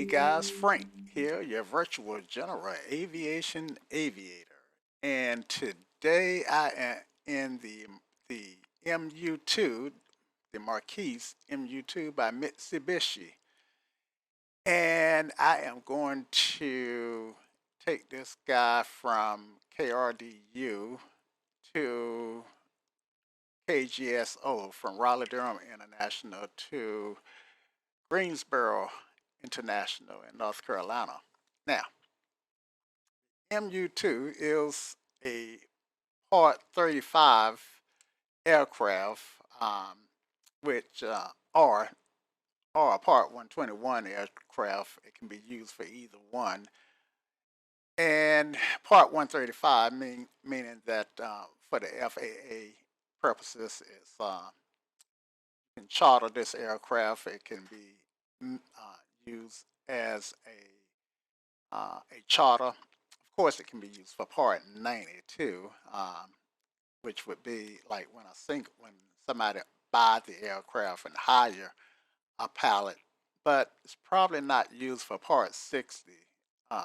Hey guys, Frank here, your virtual general aviation aviator. And today I am in the MU-2, the Marquise MU-2 by Mitsubishi. And I am going to take this guy from KRDU to KGSO, from Raleigh Durham International to Greensboro International in North Carolina. Now, MU-2 is a Part 35 aircraft, which are a Part 121 aircraft. It can be used for either one. And Part 135 meaning that for the FAA purposes, you can charter this aircraft. It can be used as a charter. Of course, it can be used for Part 92, which would be like when somebody buy the aircraft and hire a pilot, but it's probably not used for Part 60, um,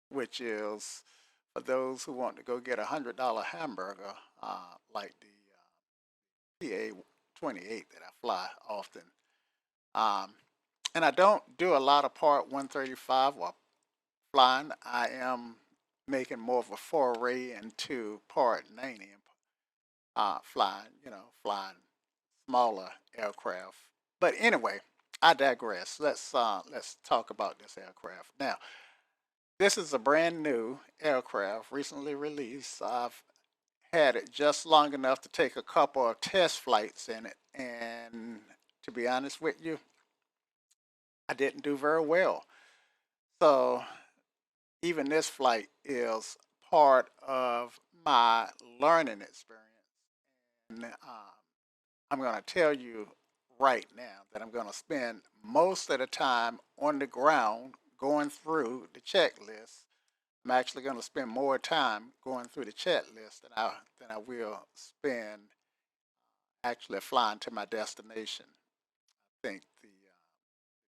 which is for those who want to go get $100 hamburger, like the PA-28 that I fly often. Um, and I don't do a lot of Part 135 or flying. I am making more of a foray into Part 90, flying, flying smaller aircraft. But anyway, I digress. Let's talk about this aircraft now. This is a brand new aircraft, recently released. I've had it just long enough to take a couple of test flights in it, and to be honest with you, I didn't do very well. So even this flight is part of my learning experience. And I'm going to tell you right now that I'm going to spend most of the time on the ground going through the checklist. I'm actually going to spend more time going through the checklist than I will spend actually flying to my destination. I think the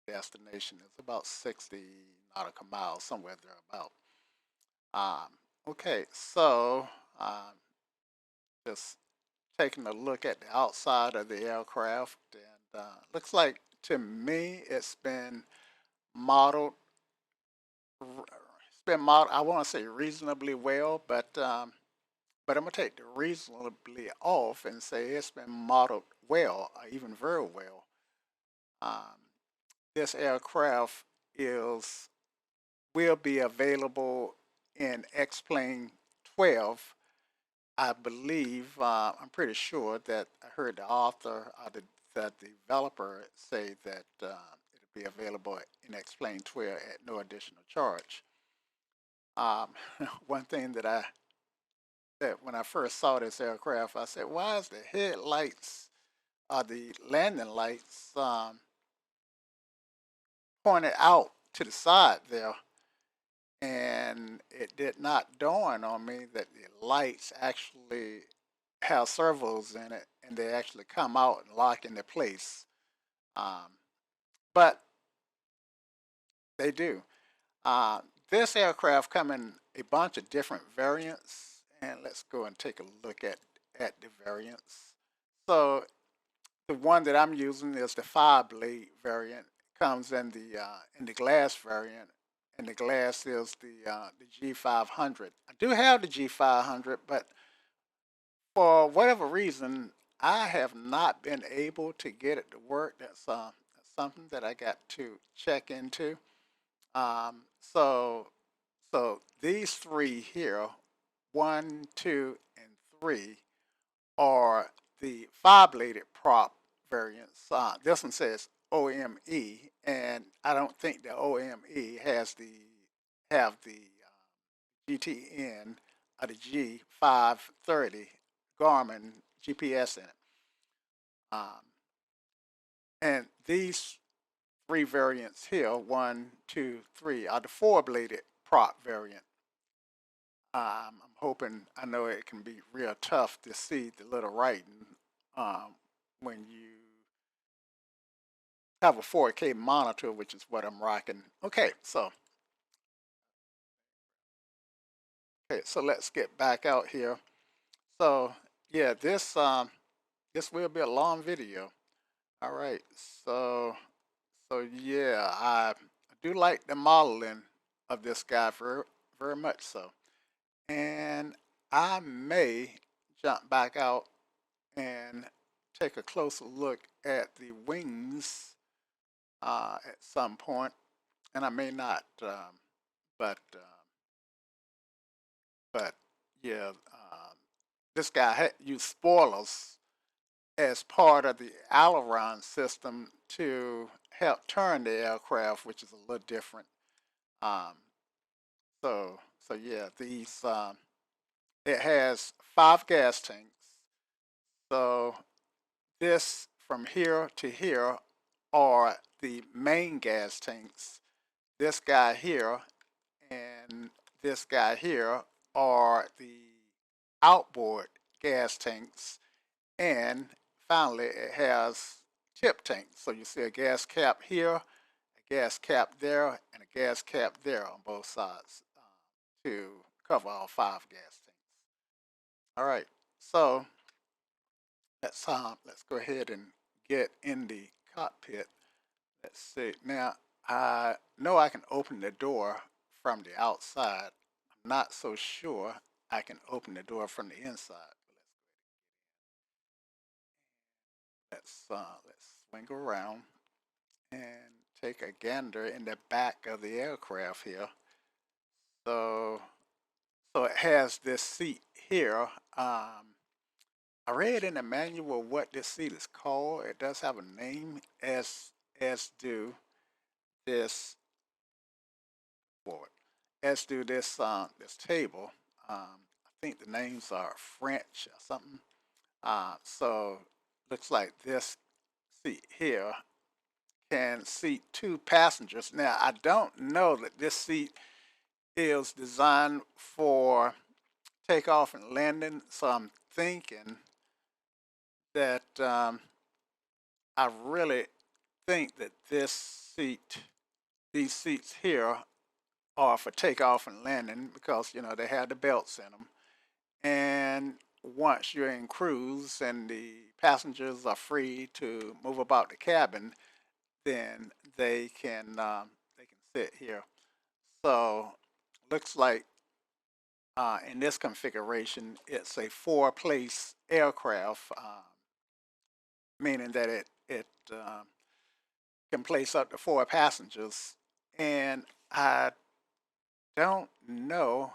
destination is about 60 nautical miles, somewhere thereabout. Okay, so just taking a look at the outside of the aircraft, and looks like to me it's been modeled. It's been modeled. I want to say reasonably well, but I'm gonna take the reasonably off and say it's been modeled well, even very well. Um, this aircraft is will be available in X-Plane 12. I believe, I'm pretty sure that I heard the author, the developer say that it'll be available in X-Plane 12 at no additional charge. Um, one thing that when I first saw this aircraft, I said, "Why is the headlights or the landing lights pointed out to the side there?" And it did not dawn on me that the lights actually have servos in it, and they actually come out and lock into place. Um, but they do. Uh, this aircraft come in a bunch of different variants, and let's go and take a look at the variants. So the one that I'm using is the five blade variant. Comes in the glass variant, and the glass is the G500. I do have the G500, but for whatever reason, I have not been able to get it to work. That's something that I got to check into. Um, so, so these three here, one, two, and three, are the five-bladed prop variants. This one says OME, and I don't think the OME have the GTN or the G530 Garmin GPS in it. Um, and these three variants here, one, two, three, are the four-bladed prop variant. I'm hoping, I know it can be real tough to see the little writing um, when have a 4K monitor, which is what I'm rocking. Okay, so let's get back out here. So yeah, this will be a long video. All right, so yeah, I do like the modeling of this guy very much so, and I may jump back out and take a closer look at the wings at some point, and I may not, but but yeah, this guy had used spoilers as part of the aileron system to help turn the aircraft, which is a little different. Um, so yeah, these it has 5 gas tanks. So this from here to here are the main gas tanks. This guy here and this guy here are the outboard gas tanks. And finally, it has tip tanks. So you see a gas cap here, a gas cap there, and a gas cap there on both sides to cover all 5 gas tanks. All right, so let's go ahead and get in the cockpit. Let's see. Now I know I can open the door from the outside. I'm not so sure I can open the door from the inside. Let's swing around and take a gander in the back of the aircraft here. So it has this seat here. I read in the manual what this seat is called. It does have a name, as do this board, as do this table. I think the names are French or something. So looks like this seat here can seat 2 passengers. Now I don't know that this seat is designed for takeoff and landing, so I'm thinking that I really think that these seats here, are for takeoff and landing because they have the belts in them. And once you're in cruise and the passengers are free to move about the cabin, then they can sit here. So looks like in this configuration, it's a 4-place aircraft, meaning that it can place up to 4 passengers. And I don't know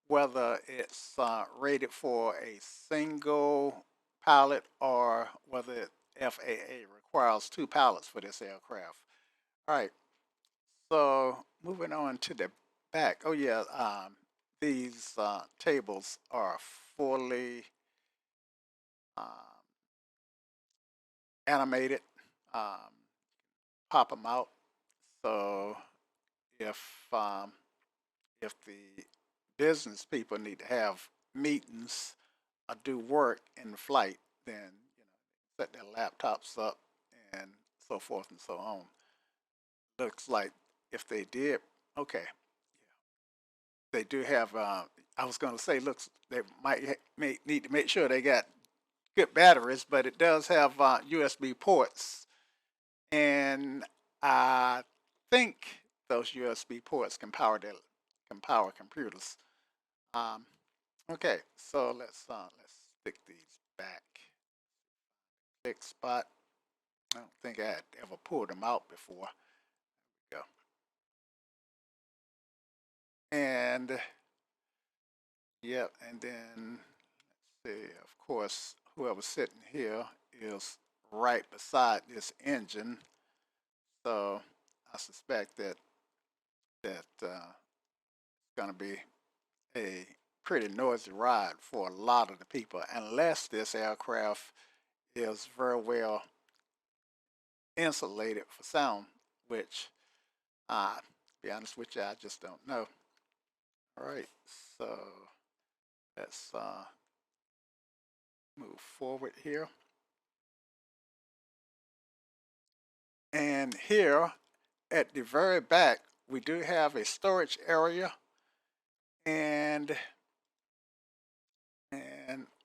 whether it's rated for a single pilot or whether FAA requires 2 pilots for this aircraft. All right, so moving on to the back. Oh yeah, these tables are fully um, animated. Um, Pop them out. So if um, if the business people need to have meetings or do work in flight, then set their laptops up and so forth and so on. Looks like if they did, okay, they do have. I was going to say, looks they may need to make sure they got good batteries, but it does have USB ports, and I think those USB ports can power computers. Um, okay, so let's stick these back. Click spot. I don't think I had ever pulled them out before. Go. And yep, and then let's see. Of course, whoever's sitting here is right beside this engine, so I suspect that it's going to be a pretty noisy ride for a lot of the people, unless this aircraft is very well insulated for sound, which, to be honest with you, I just don't know. All right, so let's move forward here. And here at the very back, we do have a storage area, and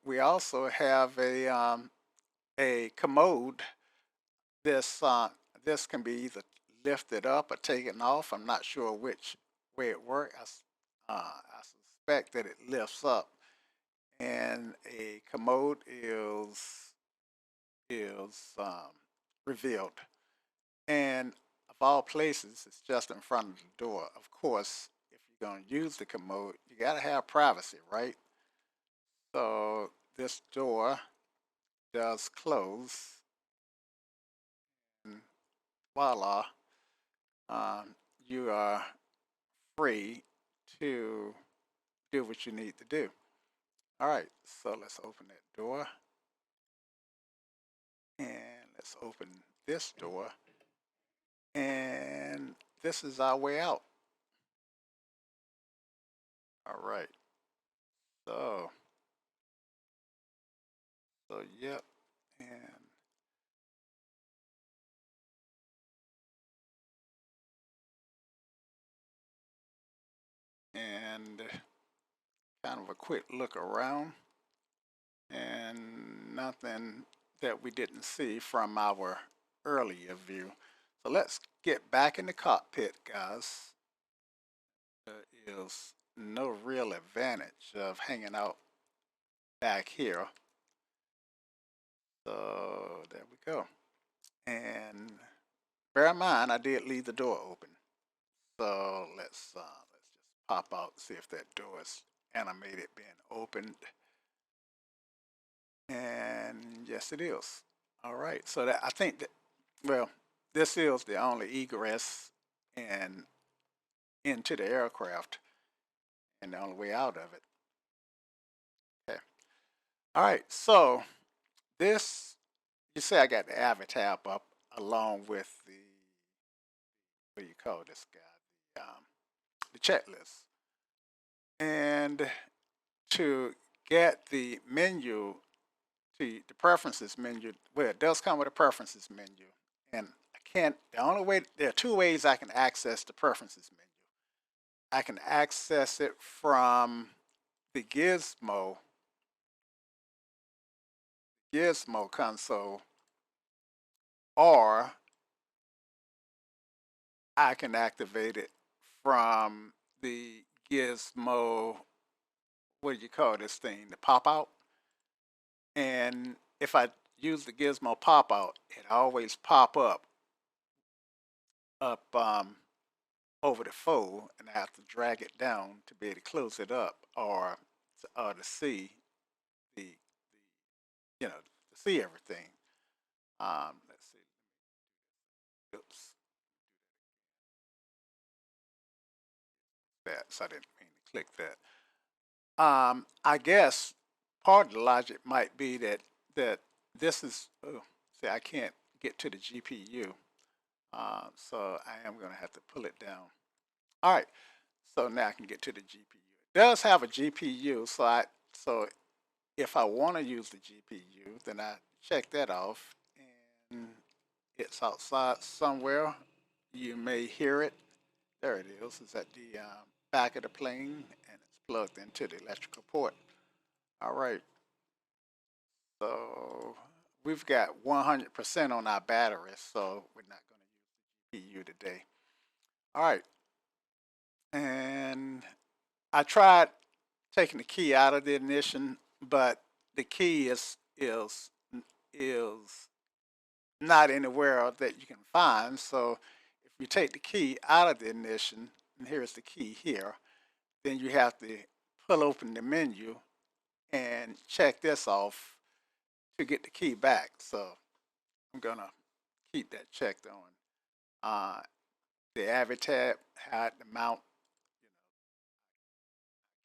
we also have a commode. This this can be either lifted up or taken off. I'm not sure which way it works. I suspect that it lifts up, and a commode is revealed. And of all places, it's just in front of the door. Of course, if you're going to use the commode, you got to have privacy, right? So this door does close, and voila, you are free to do what you need to do. All right, so let's open that door, and let's open this door, and this is our way out. All right, so yep, and kind of a quick look around, and nothing that we didn't see from our earlier view. So let's get back in the cockpit, guys. There is no real advantage of hanging out back here. So there we go. And bear in mind, I did leave the door open. So let's just pop out, see if that door is animated being opened. And yes, it is. All right. So that I think that, well, this is the only egress and into the aircraft, and the only way out of it. Okay. All right. So this, you see, I got the Avi tab up along with the, what do you call this guy? The checklist. And to get the menu, to the preferences menu, well, it does come with a preferences menu. And I can't, the only way, there are two ways I can access the preferences menu. I can access it from the Gizmo console, or I can activate it from the Gizmo, what do you call this thing, the pop out. And if I use the Gizmo pop out, it always pop up over the fold, and I have to drag it down to be able to close it up, or to see the you know to see everything. Let's see. Oops, that. So I didn't mean to click that. I guess part of the logic might be that this is. Oh, see, I can't get to the GPU, so I am going to have to pull it down. All right, so now I can get to the GPU. It does have a GPU, so if I want to use the GPU, then I check that off, and it's outside somewhere. You may hear it. There it is. It's at the back of the plane, and it's plugged into the electrical port. All right. So we've got 100% on our battery, so we're not going to use the GPU today. All right. And I tried taking the key out of the ignition, but the key is not anywhere that you can find. So if you take the key out of the ignition, and here's the key here, then you have to pull open the menu and check this off to get the key back. So I'm gonna keep that checked on. The Avi tab had the mount,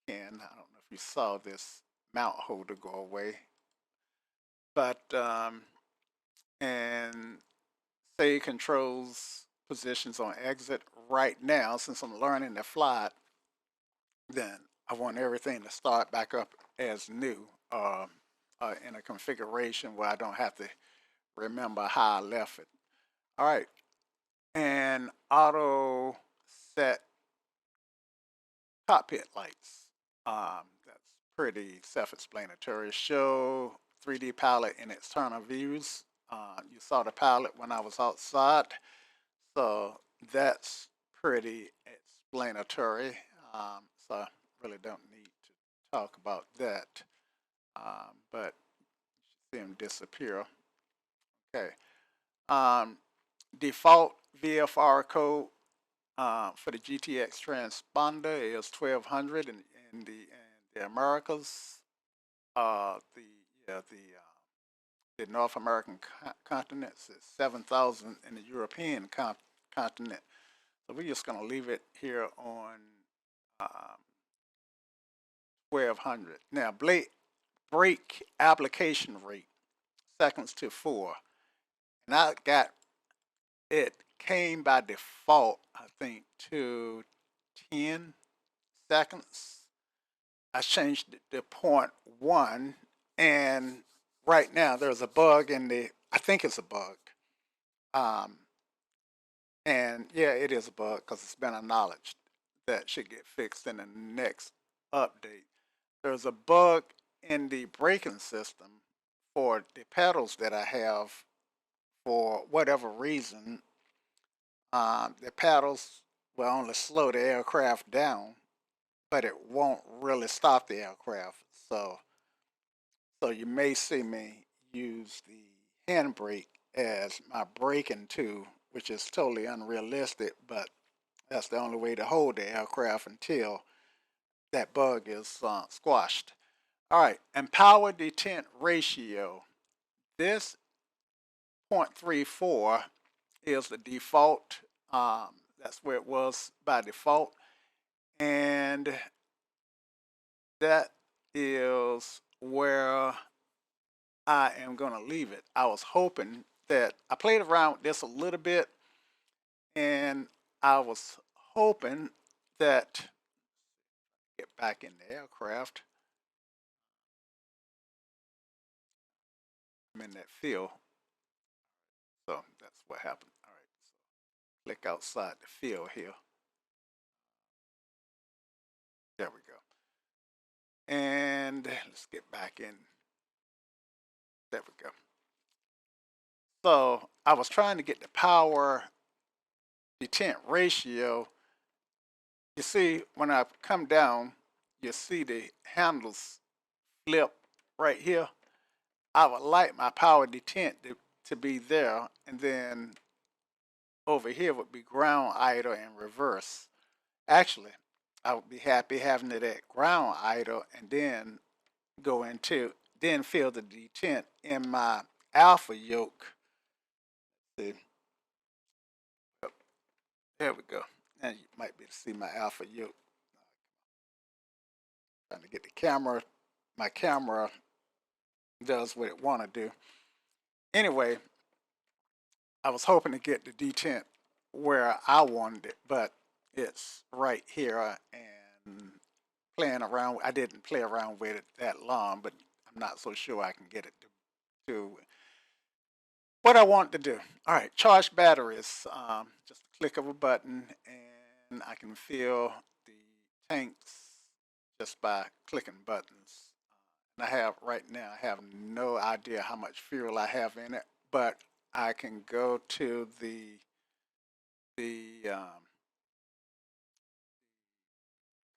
and I don't know if you saw this mount holder go away, but and say controls positions on exit right now. Since I'm learning to fly, then I want everything to start back up as new, in a configuration where I don't have to remember how I left it. All right, and auto set cockpit lights. That's pretty self-explanatory. Show 3D palette in external views. You saw the palette when I was outside, so that's pretty explanatory. So I really don't need to talk about that. But see him disappear. Okay. Um, Default VFR code for the GTX transponder is 1200 in the Americas. The yeah the North American continents is 7000 in the European continent. So we're just gonna leave it here on 1200. Now brake application rate seconds to 4, and I got it came by default I think to 10 seconds. I changed it to 0.1, and right now there's a bug in the, I think it's a bug. Um, and yeah, it is a bug because it's been acknowledged. That should get fixed in the next update. There's a bug in the braking system for the pedals that I have for whatever reason. The pedals will only slow the aircraft down, but it won't really stop the aircraft. So you may see me use the handbrake as my braking tool, which is totally unrealistic, but that's the only way to hold the aircraft until that bug is squashed. All right, and power detent ratio. This 0.34 is the default. That's where it was by default. And that is where I am going to leave it. I was hoping that I played around with this a little bit, and I was hoping that get back in the aircraft. I'm in that field, so that's what happened. All right, so click outside the field here. There we go. And let's get back in. There we go. So I was trying to get the power detent ratio. You see, when I come down, you see the handles flip right here. I would like my power detent to be there, and then over here would be ground idle and reverse. Actually, I would be happy having it at ground idle and then go into, then feel the detent in my alpha yoke. See, there we go. And you might be able to see my alpha yoke. Trying to get the camera, my camera does what it want to do. Anyway, I was hoping to get the detent where I wanted it, but it's right here, and playing around. I didn't play around with it that long, but I'm not so sure I can get it to what I want to do. All right, charge batteries. Just a click of a button, and I can fill the tanks just by clicking buttons. And I have right now, I have no idea how much fuel I have in it, but I can go to the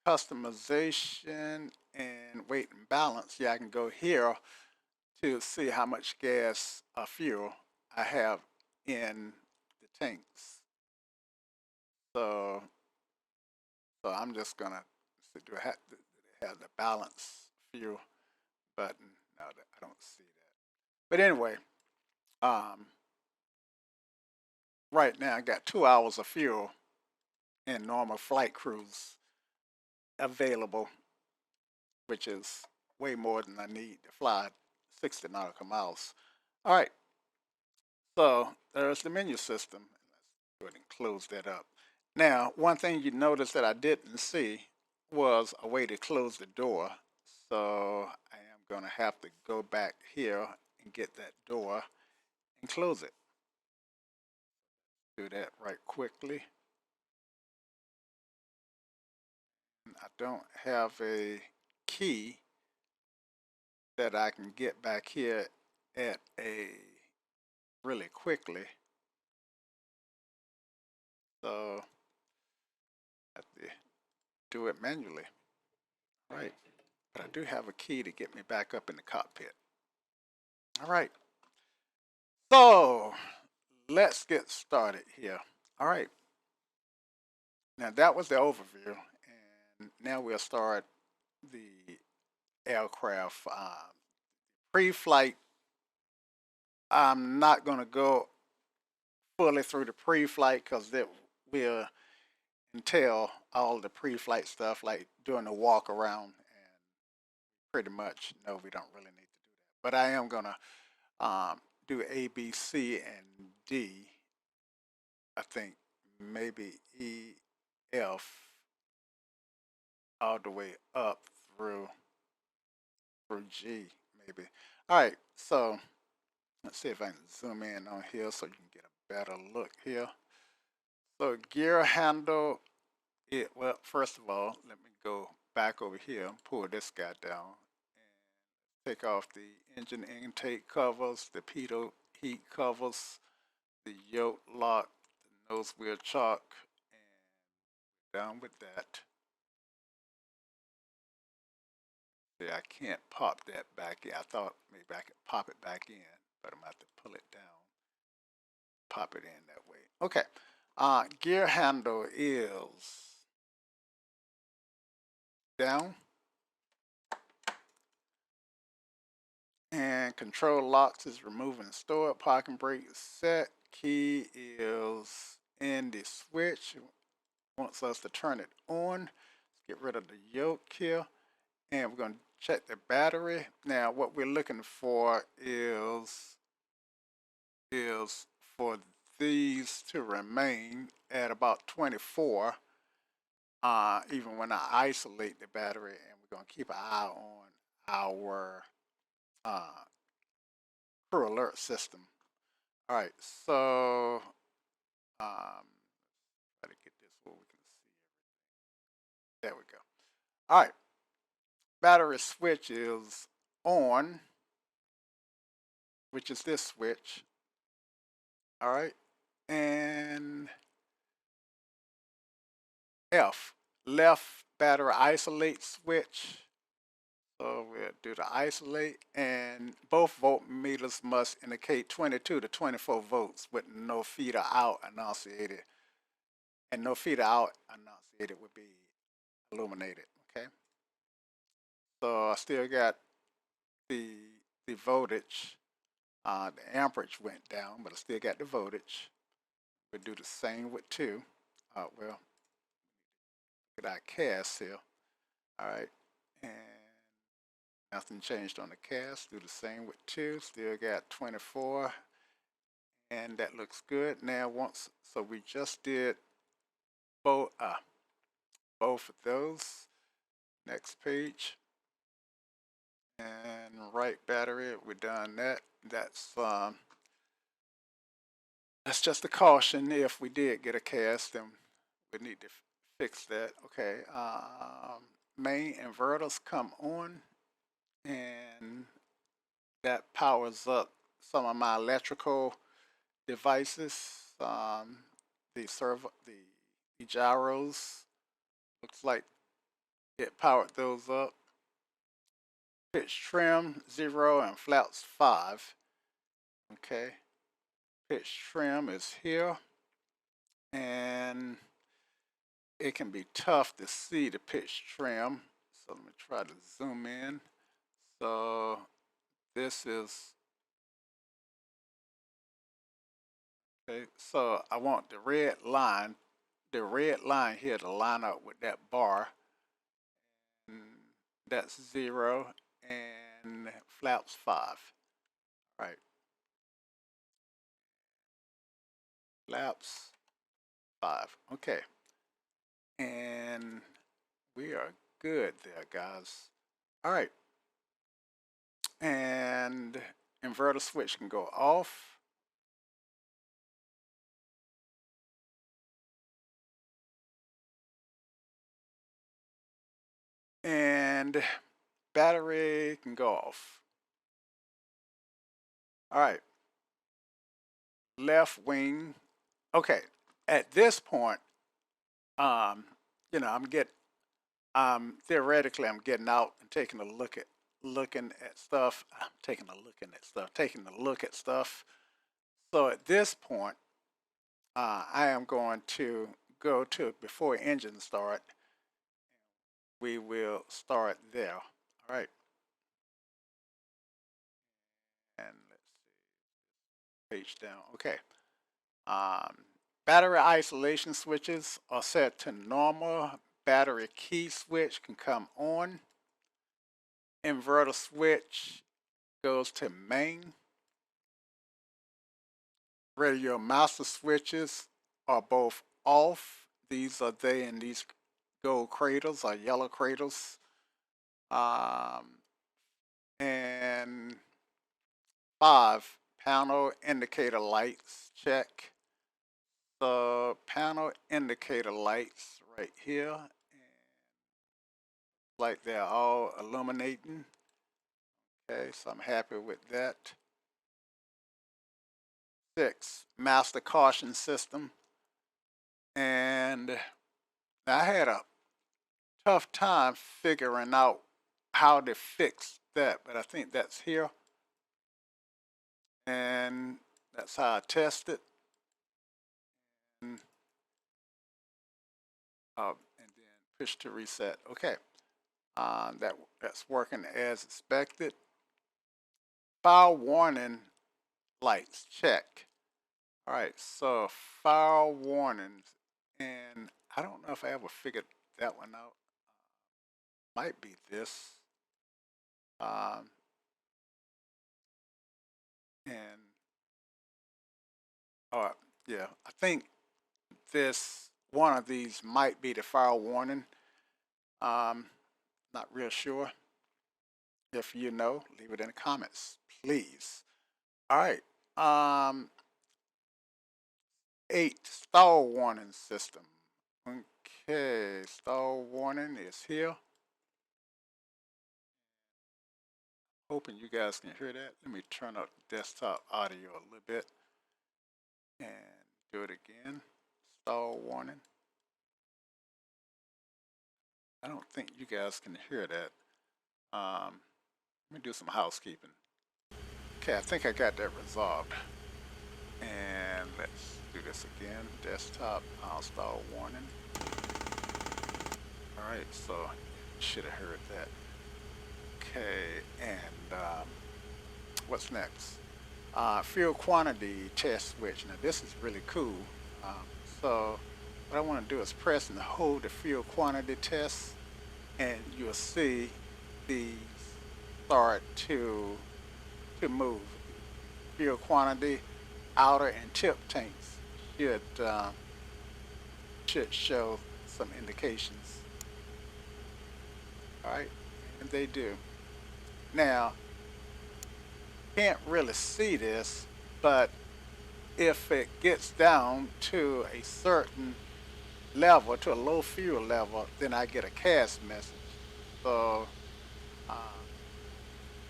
customization and weight and balance. Yeah, I can go here to see how much gas or fuel I have in the tanks. So, so I'm just gonna see, do I have the balance fuel button? No, I don't see that. But anyway, um, right now I got 2 hours of fuel in normal flight cruise available, which is way more than I need to fly 60 nautical miles. All right, so there's the menu system. Let's go ahead and close that up. Now, one thing you notice that I didn't see was a way to close the door. So I am going to have to go back here and get that door and close it. do that right quickly. I don't have a key that I can get back here at a really quickly. So I have to do it manually. Right. But I do have a key to get me back up in the cockpit. All right. So let's get started here. All right. Now that was the overview. And now we'll start the aircraft pre-flight. I'm not going to go fully through the pre-flight because it will entail all the pre-flight stuff like doing the walk around, and pretty much no, we don't really need to do that. But I am going to do A, B, C, and D. I think maybe E, F, all the way up through G, maybe. All right, so let's see if I can zoom in on here so you can get a better look here. So gear handle, well, first of all, let me go back over here and pull this guy down and take off the engine intake covers, the pitot heat covers, the yoke lock, the nose wheel chock, and down with that. See, I can't pop that back in. I thought maybe I could pop it back in, but I'm going to have to pull it down, pop it in that way. Okay, gear handle is down, and control locks is remove and store. Parking brake is set. Key is in the switch. It wants us to turn it on. Let's get rid of the yoke here, and we're going to check the battery. Now what we're looking for is for these to remain at about 24, even when I isolate the battery, and we're going to keep an eye on our crew alert system. All right, so try to get this where we can see everything. There we go. All right, battery switch is on, which is this switch. All right, and F, left battery isolate switch. So we'll do the isolate, and both voltmeters must indicate 22 to 24 volts with no feeder out enunciated, and no feeder out enunciated would be illuminated. Okay, so I still got the voltage. The amperage went down, but I still got the voltage. We'll do the same with 2. Well, look at our cast here. All right, and nothing changed on the cast. Do the same with 2. Still got 24, and that looks good. Now so we just did both of those. Next page, and right battery. We're done that. That's just a caution. If we did get a cast, then we need to fix that. Okay. Main inverters come on, and that powers up some of my electrical devices. The servo, the gyros, looks like it powered those up. Pitch trim 0 and flaps 5. Okay, pitch trim is here, and it can be tough to see the pitch trim. So let me try to zoom in. So this is okay. So I want the red line here to line up with that bar. And that's 0 and flaps 5. Right. Flaps 5. Okay. And we are good there, guys. All right. And inverter switch can go off. And battery can go off. All right, left wing. Okay, at this point, um, you know, theoretically, I'm getting out and taking a look at looking at stuff. I'm taking a looking at stuff, taking a look at stuff. So at this point, I am going to go to before engine start. We will start there. All right, and let's see, page down. Okay. Um, Battery isolation switches are set to normal. Battery key switch can come on. Inverter switch goes to main. Radio master switches are both off. These are they and these gold cradles or yellow cradles. Um, and 5, panel indicator lights, check. The panel indicator lights right here, and like they're all illuminating. Okay, so I'm happy with that. 6, master caution system. And I had a tough time figuring out how to fix that, but I think that's here. And that's how I test it. And, and then push to reset. Okay, that's working as expected. Fire warning lights, check. All right, so fire warnings, and I don't know if I ever figured that one out. Might be this. Um, and oh yeah, I think this one of these might be the fire warning. Um, Not real sure. If you know, leave it in the comments, please. All right. 8, stall warning system. Okay, stall warning is here. Hoping you guys can hear that. Let me turn up desktop audio a little bit and do it again. Stall warning. I don't think you guys can hear that. Let me do some housekeeping. Okay, I think I got that resolved. And let's do this again. Desktop stall warning. All right, so should have heard that. Okay, and what's next? Fuel quantity test switch. Now this is really cool. Um, so what I want to do is press and hold the fuel quantity test, and you'll see these start to move. Fuel quantity, outer and tip tanks should should show some indications. All right, and they do. Now can't really see this, but if it gets down to a certain level, to a low fuel level, then I get a CAS message. So uh,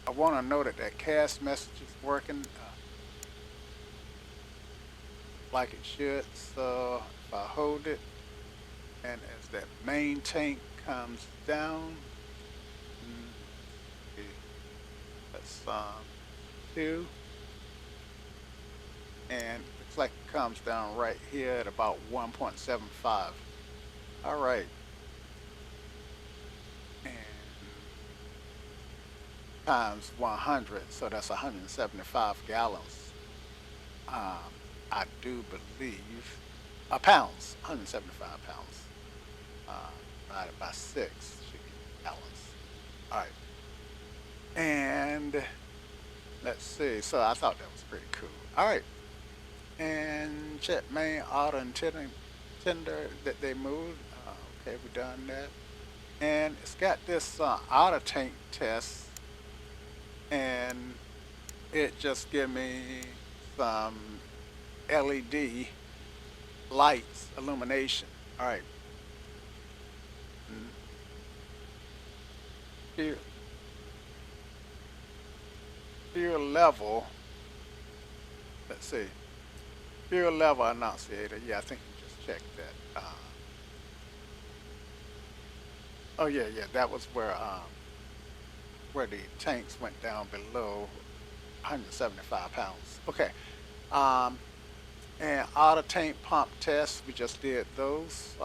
I want to know that that CAS message is working like it should. So if I hold it, and as that main tank comes down, okay, that's 2, and looks like it comes down right here at about 1.75. All right, and times 100, so that's 175 gallons. Um, I do believe pounds, 175 pounds divided by 6 should be gallons. All right, and let's see. So I thought that was pretty cool. All right, and check main auto and tender that they moved. Okay, we done that, and it's got this auto tank test, and it just give me some LED lights illumination. All right. Mm, fuel, fuel level, let's see, fuel level annunciator. Yeah, I think you just checked that. Oh yeah, yeah, that was where the tanks went down below 175 pounds. Okay. Um, and auto tank pump tests, we just did those.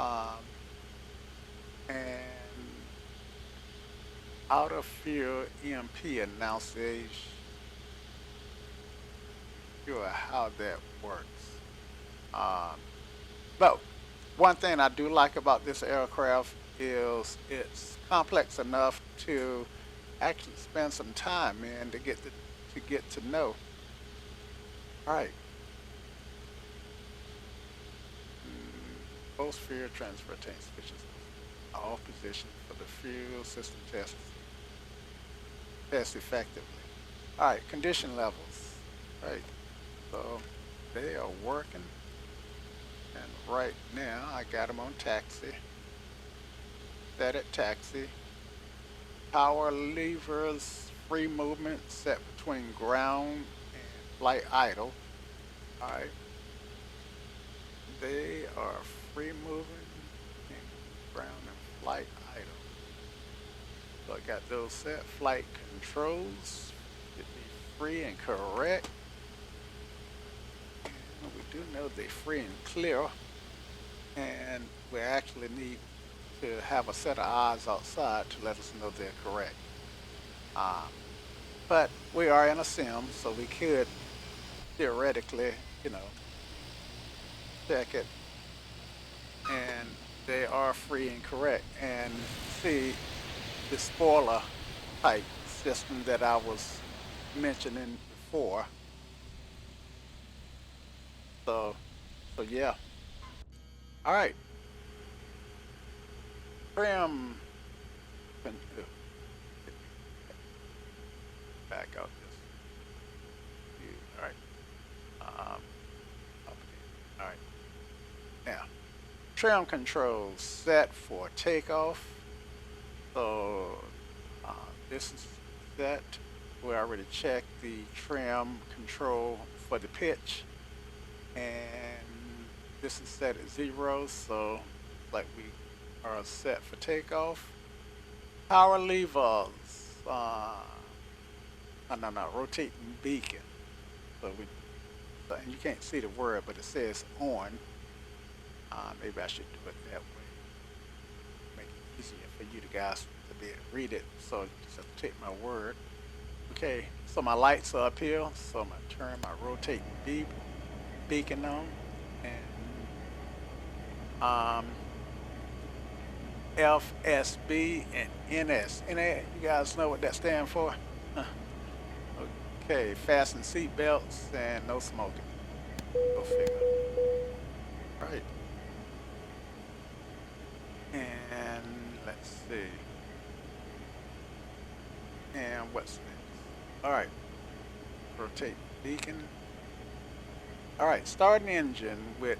And auto fuel EMP annunciation, sure how that works. Um, but one thing I do like about this aircraft is it's complex enough to actually spend some time in to get to know. All right. Post fuel transfer tank switches off position for the fuel system test effectively. All right, condition levels. All right, so they are working, and right now I got them on taxi. Set at taxi. Power levers, free movement set between ground and flight idle. All right, they are free moving and ground and flight idle. So I got those set. Flight controls should be free and correct. And we do know they're free and clear. And we actually need to have a set of eyes outside to let us know they're correct. Um, but we are in a sim, so we could theoretically, you know, check it, and they are free and correct. And see the spoiler type system that I was mentioning before. So, so yeah. All right. Trim. Back out this. All right. Up again. All right. Now, trim controls set for takeoff. So this is set. We already checked the trim control for the pitch, and this is set at 0. So like we are set for takeoff. Power levers. No, rotating beacon. So and you can't see the word, but it says on. Maybe I should do it that way. Make it easier for you guys to be able to read it. So you just have to take my word. Okay, so my lights are up here. So I'm gonna turn my rotating beacon on, and FSB and NS. You guys know what that stands for? Okay, fasten seat belts and no smoking. Go figure. All right. And let's see. And what's next? All right. Rotate beacon. All right. Start an engine with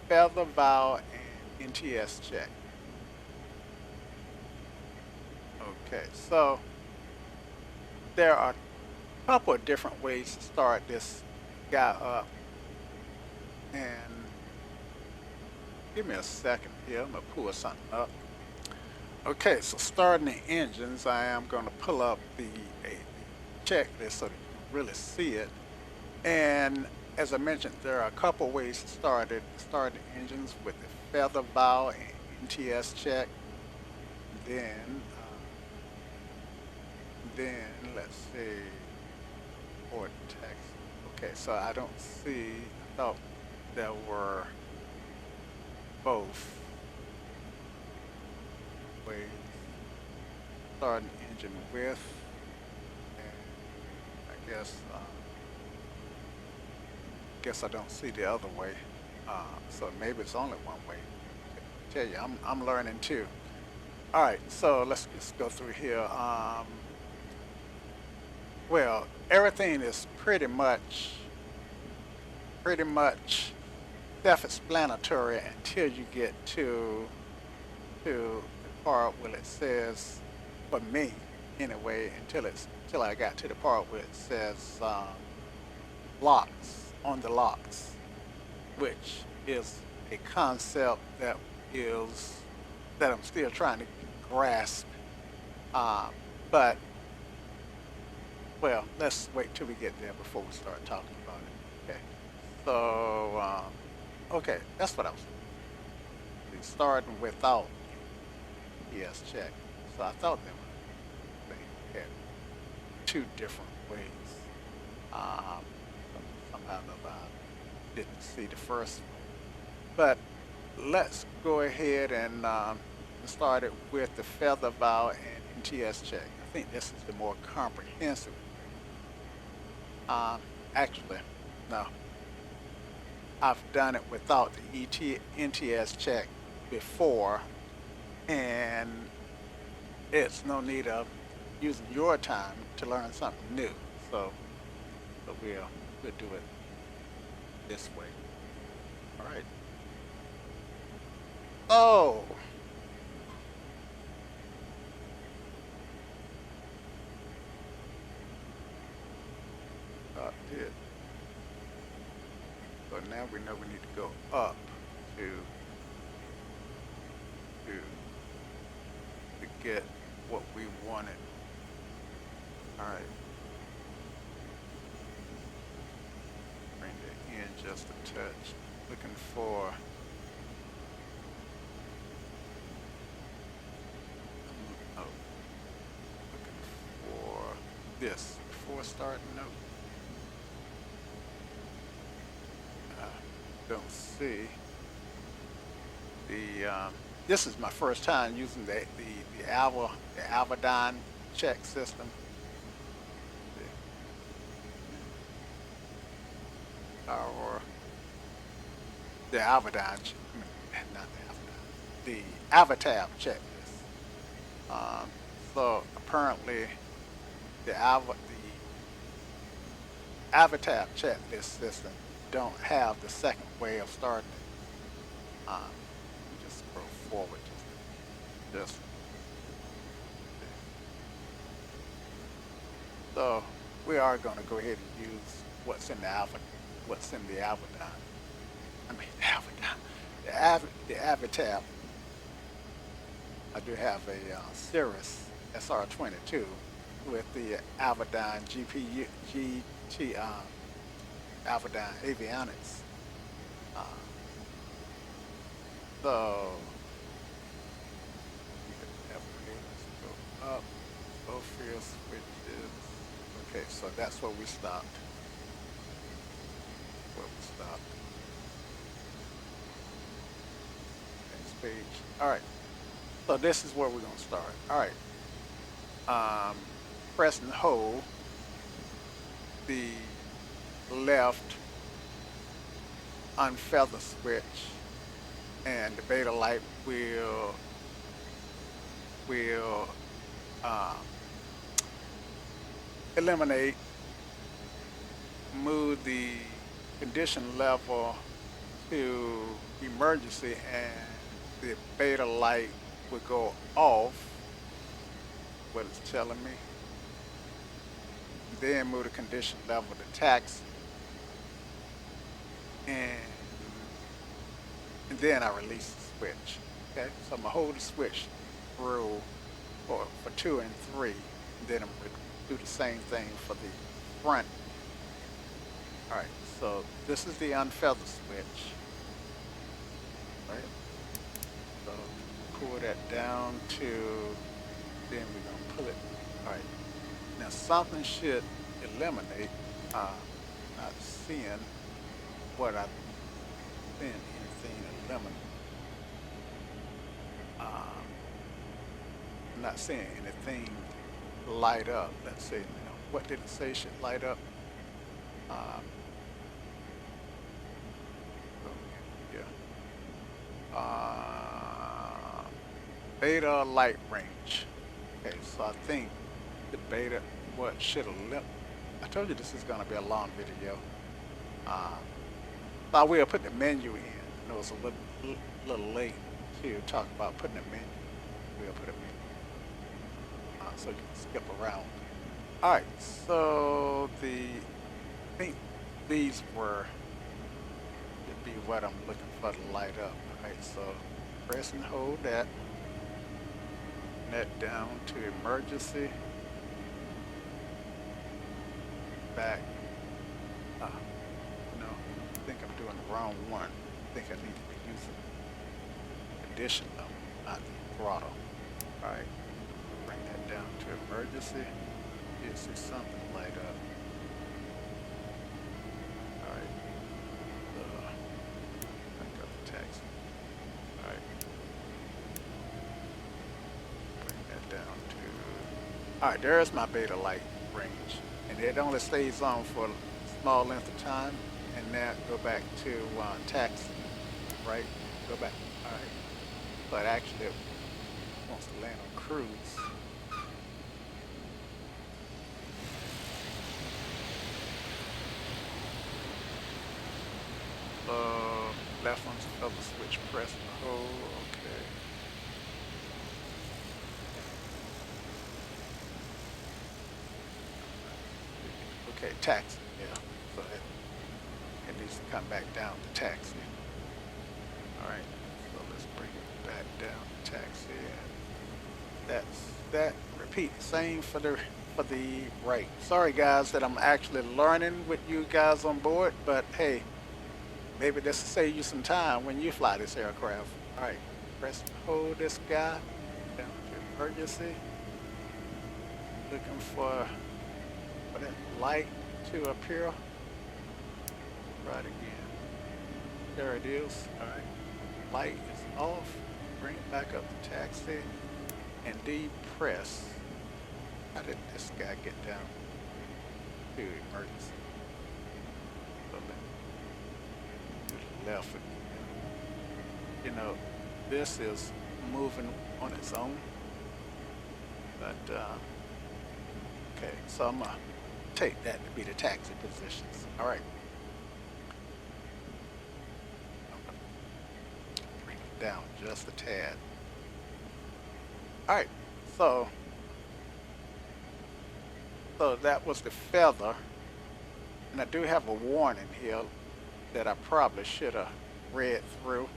feather valve and NTS check. Okay. So there are a couple of different ways to start this guy up. And give me a second here. I'm going to pull something up. Okay, so starting the engines, I am going to pull up the checklist so that you can really see it. And as I mentioned, there are a couple ways to start it. Start the engines with the feather valve and NTS check. Then let's see, vortex. Okay, so I don't see. I thought there were both ways. Start an engine with, and I guess I don't see the other way. So maybe it's only one way. I tell you, I'm learning too. All right, so let's just go through here. Well, everything is pretty much self-explanatory until you get to the part where it says, for me anyway until I got to the part where it says locks on the locks, which is a concept is that I'm still trying to grasp. Uh, but well, let's wait till we get there before we start talking about it. Okay. So okay, that's what I was starting without ES check. So I thought they had two different ways. Um, Somehow or another, I didn't see the first one. But let's go ahead and start it with the feather bow and NTS check. I think this is the more comprehensive. Actually, no, I've done it without the NTS check before, and it's no need of using your time to learn something new. So we'll do it this way. All right. Oh, did. So now we know we need to go up to to to get what we wanted. All right. Bring that in just a touch. Looking for oh, looking for this before starting note. Don't see the this is my first time using the Avadon check system. Or the Avadon, not the Avadon, the Avatab checklist. So apparently the Avatab checklist system don't have the second way of starting it. Just scroll forward just so we are going to go ahead and use what's in the Avadon. I mean the Avadon, the Avatab. I do have a Cirrus SR22 with the Avadon GT Avadon Avionics. Uh, so let's go up, both field switches. Okay, so that's where we stopped. Next page. All right. So this is where we're gonna start. All right. Press and hold the left unfeather switch, and the beta light will um, eliminate, move the condition level to emergency, and the beta light will go off. What it's telling me. Then move the condition level to taxi, and then I release the switch. Okay, so I'm gonna hold the switch through for 2 and 3, and then I'm gonna do the same thing for the front. All right, so this is the unfeather switch. All right, so pull that down to, then we're gonna pull it. All right, now something should eliminate. Not seeing what I seeing anything eliminate. I'm not seeing anything light up. Let's see. Now, what did it say should light up? Um, yeah. Beta light range. Okay, so I think the beta, what should have left. I told you this is going to be a long video. I will put the menu in. I know it's a little late to talk about putting a menu. We'll put a so you can skip around. All right, so I think these were to be what I'm looking for to light up. All right, so press and hold that down to emergency, back. No, I think I'm doing the wrong one. I think I need to be using condition level, not the throttle. All right, bring that down to emergency. You see something light up. All right, back up the taxi. All right, bring that down to. All right, there's my beta light range, and it only stays on for a small length of time, and now go back to taxi. Right, go back. All right, but actually it wants to land on cruise. Left on the other switch, press and hold. Okay. Okay, taxi. Yeah. So it needs to come back down to taxi. All right. So let's bring it back down to taxi. And that's that. Repeat. Same for the right. Sorry guys that I'm actually learning with you guys on board, but hey, maybe this will save you some time when you fly this aircraft. All right, press and hold this guy down to emergency. Looking for that light to appear. Right again. There it is. All right, light is off. Bring it back up to taxi and depress. How did this guy get down to emergency? So to the left again. You know, this is moving on its own. But, okay, so I'm going to take that to be the taxi positions. All right. I'm going to bring it down just a tad. All right, so that was the feather. And I do have a warning here that I probably should have read through.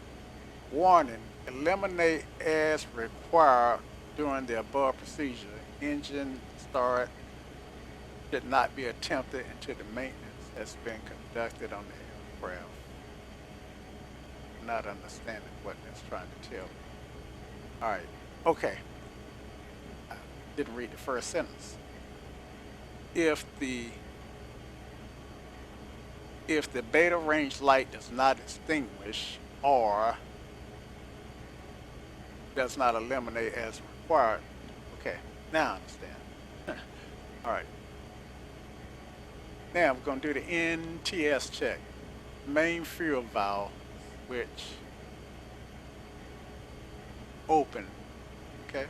Warning, eliminate as required during the above procedure. Engine start should not be attempted until the maintenance has been conducted on the aircraft. Not understanding what that's trying to tell me. All right, okay. I didn't read the first sentence. If the beta range light does not extinguish or does not eliminate as required. Okay, now I understand. All right. Now we're going to do the NTS check. Main fuel valve switch open. Okay.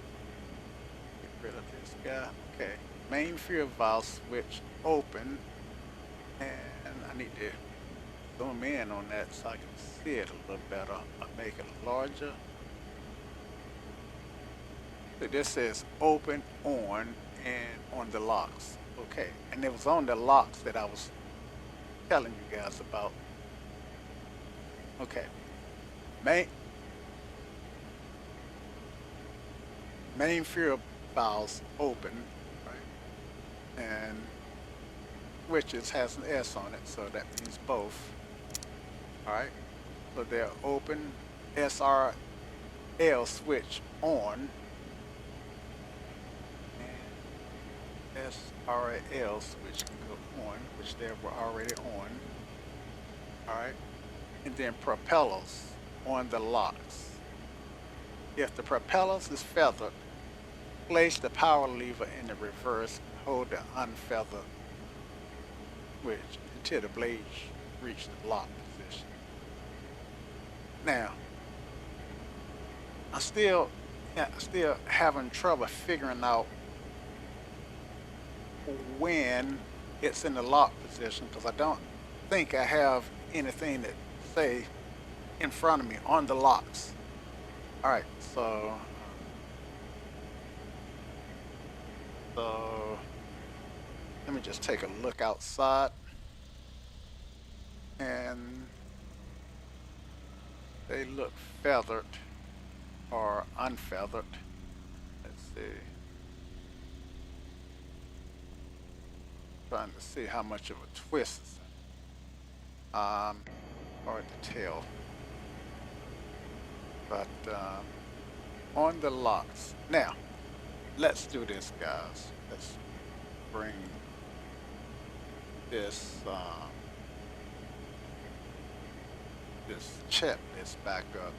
Get rid of this guy. Okay. Main fuel valve switch open. And I need to zoom in on that so I can see it a little better. I'll make it larger. So this says open, on, and on the locks. Okay, and it was on the locks that I was telling you guys about. Okay, main fuel valves open, right? And switches has an S on it, so that means both. All right, so they're open. SRL switch on. SRL switch can go on, which they were already on. All right, and then propellers on the locks. If the propellers is feathered, place the power lever in the reverse and hold the unfeathered switch until the blades reach the lock position. Now, I'm still having trouble figuring out when it's in the lock position because I don't think I have anything that say in front of me on the locks. All right, so So let me just take a look outside, and they look feathered or unfeathered. Let's see. Trying to see how much of a twist is in it. Hard to tell. But on the locks. Now, let's do this, guys. Let's bring this this checklist back up.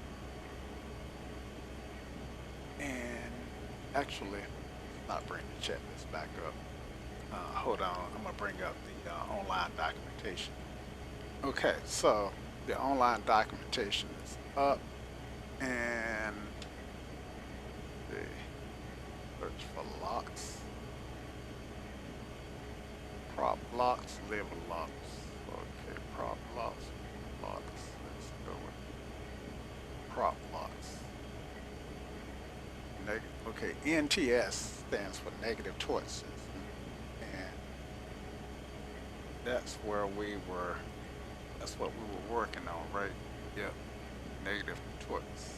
And actually, not bring the checklist back up. Hold on, I'm gonna bring up the online documentation. Okay, so the online documentation is up, and the search for locks, prop locks, lever locks. Okay, prop locks. Let's go with prop locks. Okay, NTS stands for negative torque system, and that's where we were. That's what we were working on, right? Yep. Negative torques.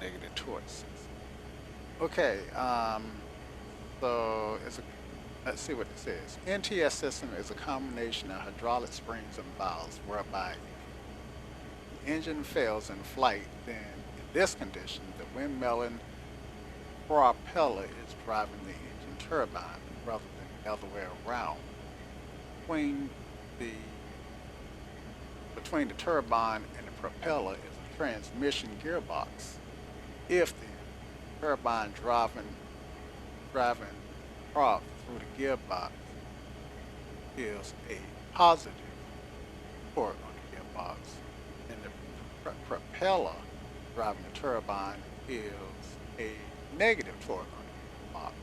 Negative torque system. Okay. So let's see what it says. NTS system is a combination of hydraulic springs and valves whereby if the engine fails in flight, then in this condition, the windmilling propeller is driving the engine turbine rather than the other way around. The between the turbine and the propeller is a transmission gearbox. If the turbine driving prop through the gearbox is a positive torque on the gearbox, and the propeller driving the turbine is a negative torque on the gearbox.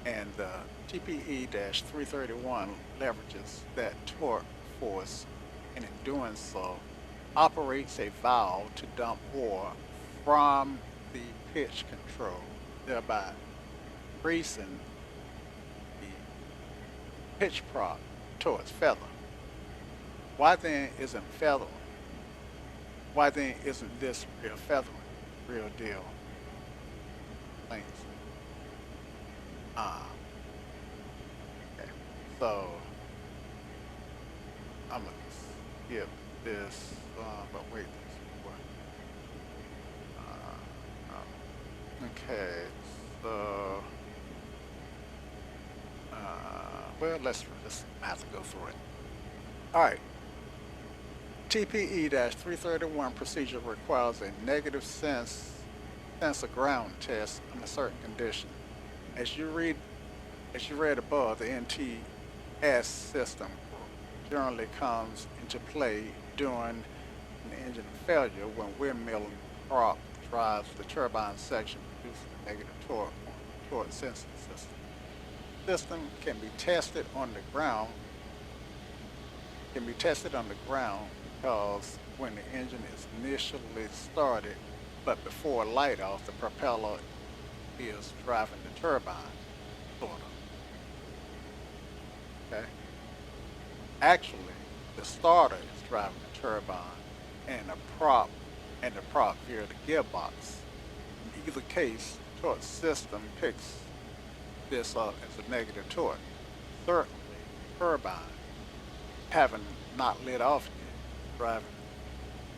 And the TPE-331 leverages that torque force, and in doing so, operates a valve to dump oil from the pitch control, thereby increasing the pitch prop towards feather. Why then isn't feathering? Why then isn't this real feathering? Real deal. Thanks. Okay. So I'm gonna skip this, but wait, okay, so well, let's have to go through it. All right. TPE-331 procedure requires a negative sensor ground test under certain condition. As you read above, the NTS system generally comes into play during an engine failure when windmilling prop drives the turbine section, producing a negative torque on the torque sensing system. The system can be tested on the ground. Because when the engine is initially started, but before light off, the propeller is driving the turbine, sort of. Okay. Actually, the starter is driving the turbine, and the prop via the gearbox. In either case, the torque system picks this up as a negative torque. Certainly, the turbine, having not lit off yet,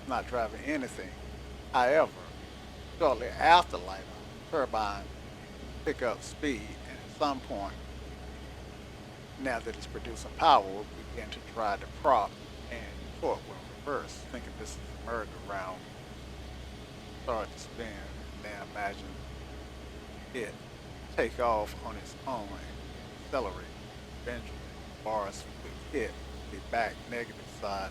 not driving anything. However, shortly after light off, the turbine pick up speed, and at some point, now that it's producing power, will begin to drive the prop, and the torque will reverse. Thinking this is a merry-go-round, start to spin, and then imagine it take off on its own and accelerate. Eventually, bars will hit the back negative side.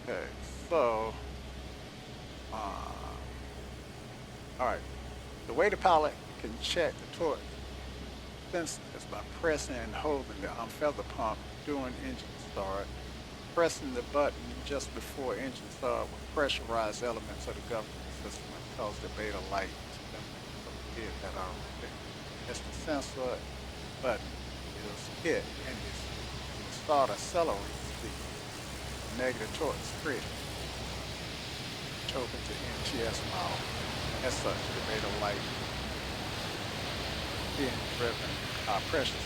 Okay, so, alright, the way the pilot can check the torque sensor is by pressing and holding the feather pump during engine start. pressing the button just before engine start will pressurize elements of the government system and cause the beta light to illuminate. So we did that already. As the sensor button is hit and the start accelerates, the negative torque is created. TOGA to NTS model. As such, the beta light being driven pressure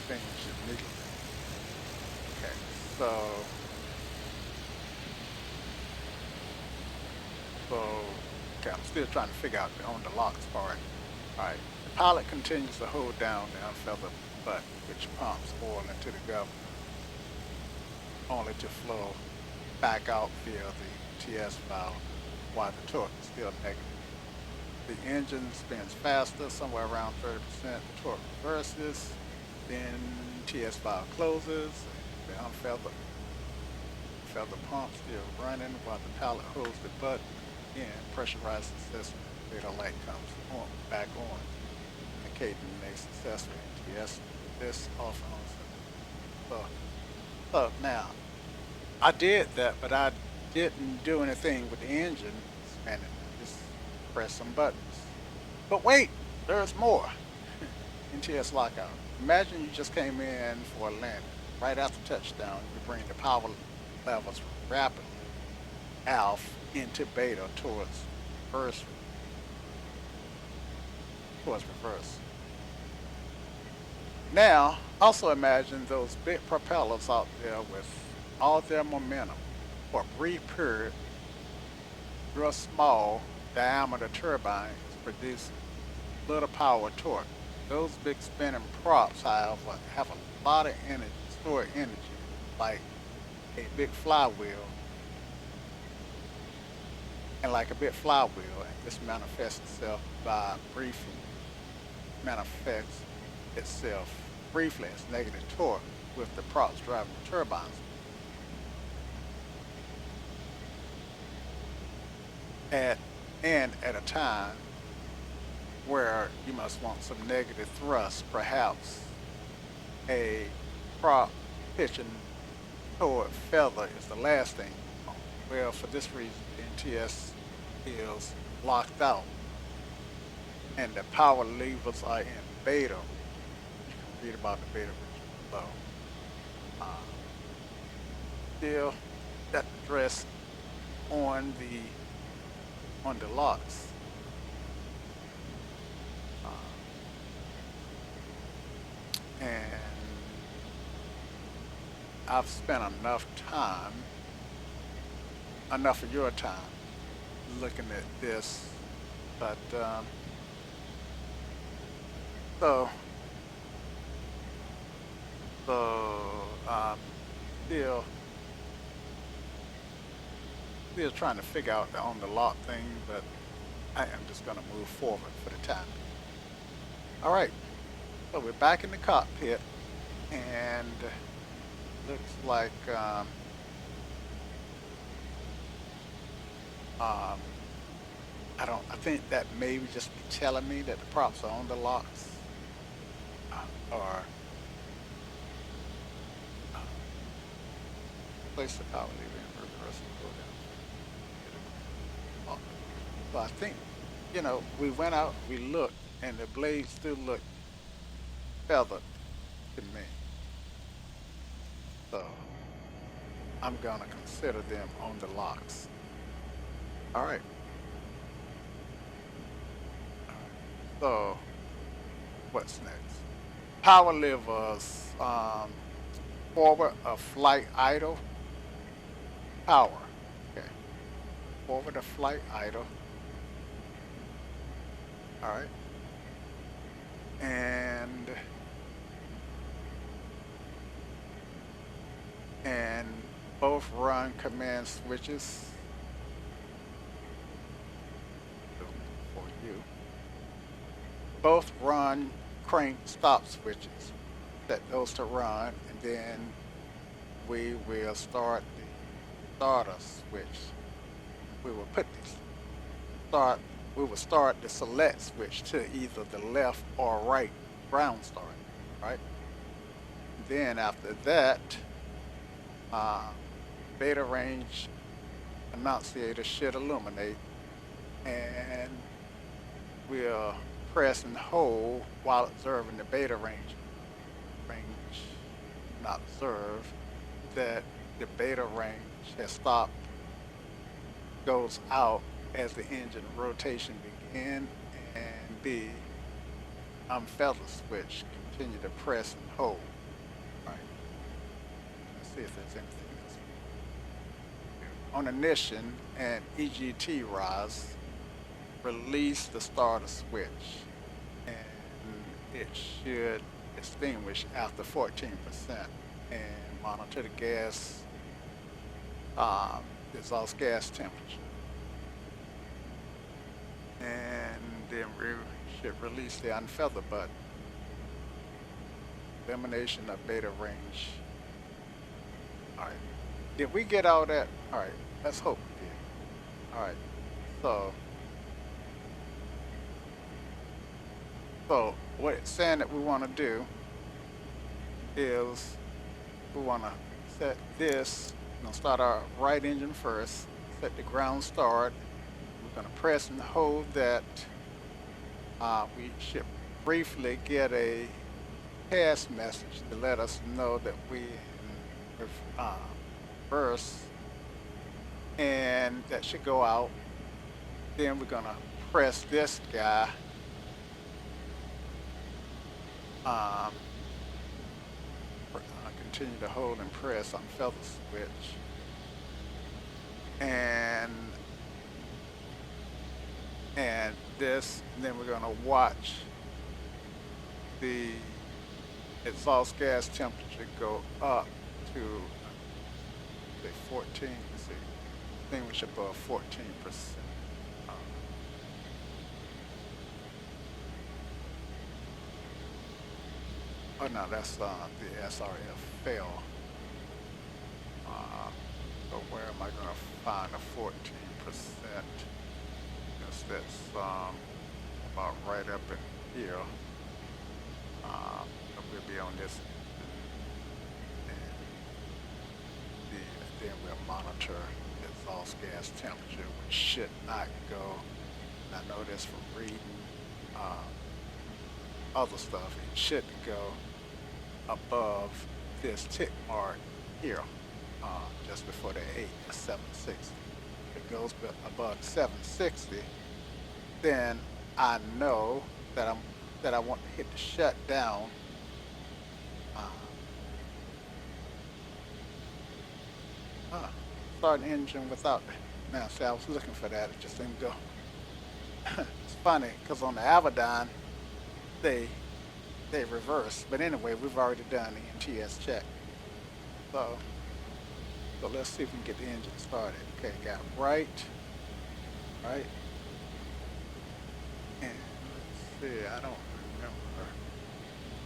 change immediately. Okay, so okay, I'm still trying to figure out on the locks part. All right, the pilot continues to hold down the unfeathered button, which pumps oil into the governor, only to flow back out via the TS valve while the torque is still negative. The engine spins faster, somewhere around 30%. The torque reverses, then TS valve closes, the unfeathered pump still running while the pilot holds the button again, pressurized the system. Beta light comes back on, indicating a successful NTS. This off on. So now, I did that, but I didn't do anything with the engine spinning. I just pressed some buttons. But wait, there's more. NTS lockout. Imagine you just came in for a landing. Right after touchdown, you bring the power levels rapidly alpha into beta towards reverse. Now, also imagine those big propellers out there with all their momentum for a brief period. Your small diameter turbine is producing little power torque. Those big spinning props, however, have a lot of energy, stored energy, like a big flywheel. And like a big flywheel, and this manifests itself briefly as negative torque with the props driving the turbines. At a time where you must want some negative thrust, perhaps a prop pitching toward feather is the last thing you want. Well, for this reason, the NTS is locked out and the power levers are in beta. You can read about the beta below. Still got the dress on the locks. And I've spent enough of your time looking at this, but so still trying to figure out the on the lock thing, but I am just going to move forward for the time. All right, so we're back in the cockpit, and looks like I think that maybe just be telling me that the props are on the locks, or place the power lever in reverse and go down. So I think, we went out, we looked, and the blades still look feathered to me. So I'm gonna consider them on the locks. All right. So what's next? Power levers, forward of flight idle. Power. Okay. Forward of flight idle. All right. And both run command switches for you. Both run crank stop switches. Set those to run, and then we will start the starter switch. We will start the select switch to either the left or right ground start, right? Then after that, beta range annunciator should illuminate, and we'll press and hold while observing the beta range not observe that the beta range has stopped, goes out as the engine rotation begin, and B, unfeather switch, continue to press and hold. All right, let's see if there's anything else. On ignition and EGT rise, release the starter switch, and it should extinguish after 14%, and monitor the gas, exhaust gas temperature, and then we should release the unfeather button. Elimination of beta range. All right, did we get all that? All right, let's hope we did. All right, so what it's saying that we want to do is we want to set this, start our right engine first, set the ground start. We're going to press and hold that. We should briefly get a pass message to let us know that we reverse, and that should go out. Then we're going to press this guy. Continue to hold and press on feather switch, and this, and then we're going to watch the exhaust gas temperature go up to say 14. Let's see, extinguish above 14%. Oh no, that's the SRF fail. So where am I going to find a 14%? Because that's about right up in here. We'll be on this, and then we'll monitor exhaust gas temperature, which should not go. And I know this from reading other stuff. It shouldn't go above this tick mark here, just before the 8, 760. If it goes above 760, then I know that I want to hit the shutdown. Start an engine without. Now, see, I was looking for that. It just didn't go. It's funny because on the Avedon, they reverse. But anyway, we've already done the NTS check. So let's see if we can get the engine started. Okay, got right. And let's see, I don't remember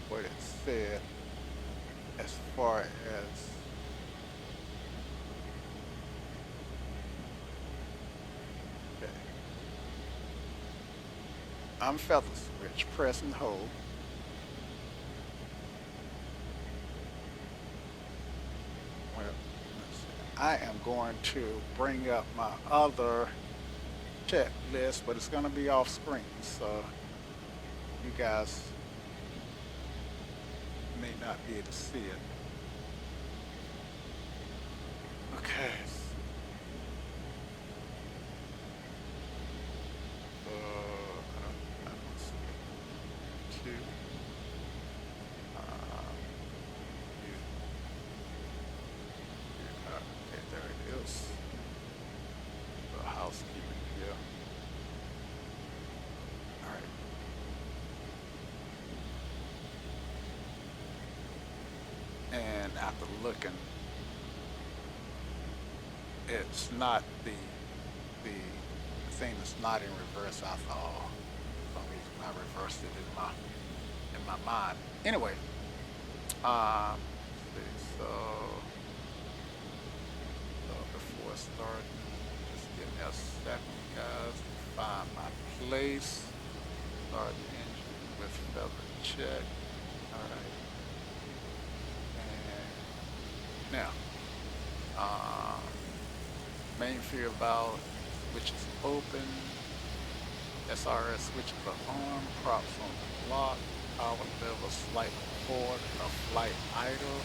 what it said as far as unfeather switch, press and hold. Well, I am going to bring up my other checklist, but it's going to be off screen, so you guys may not be able to see it. Okay. After looking, it's not the thing that's not in reverse. I thought for some reason I reversed it in my mind. Anyway, let's see, so before starting, just give me a second, guys, to find my place. Start the engine with feather check. All right. Now, main field valve, which is open. SRS switches are on. Props on the block. Power level slightly forward of flight idle.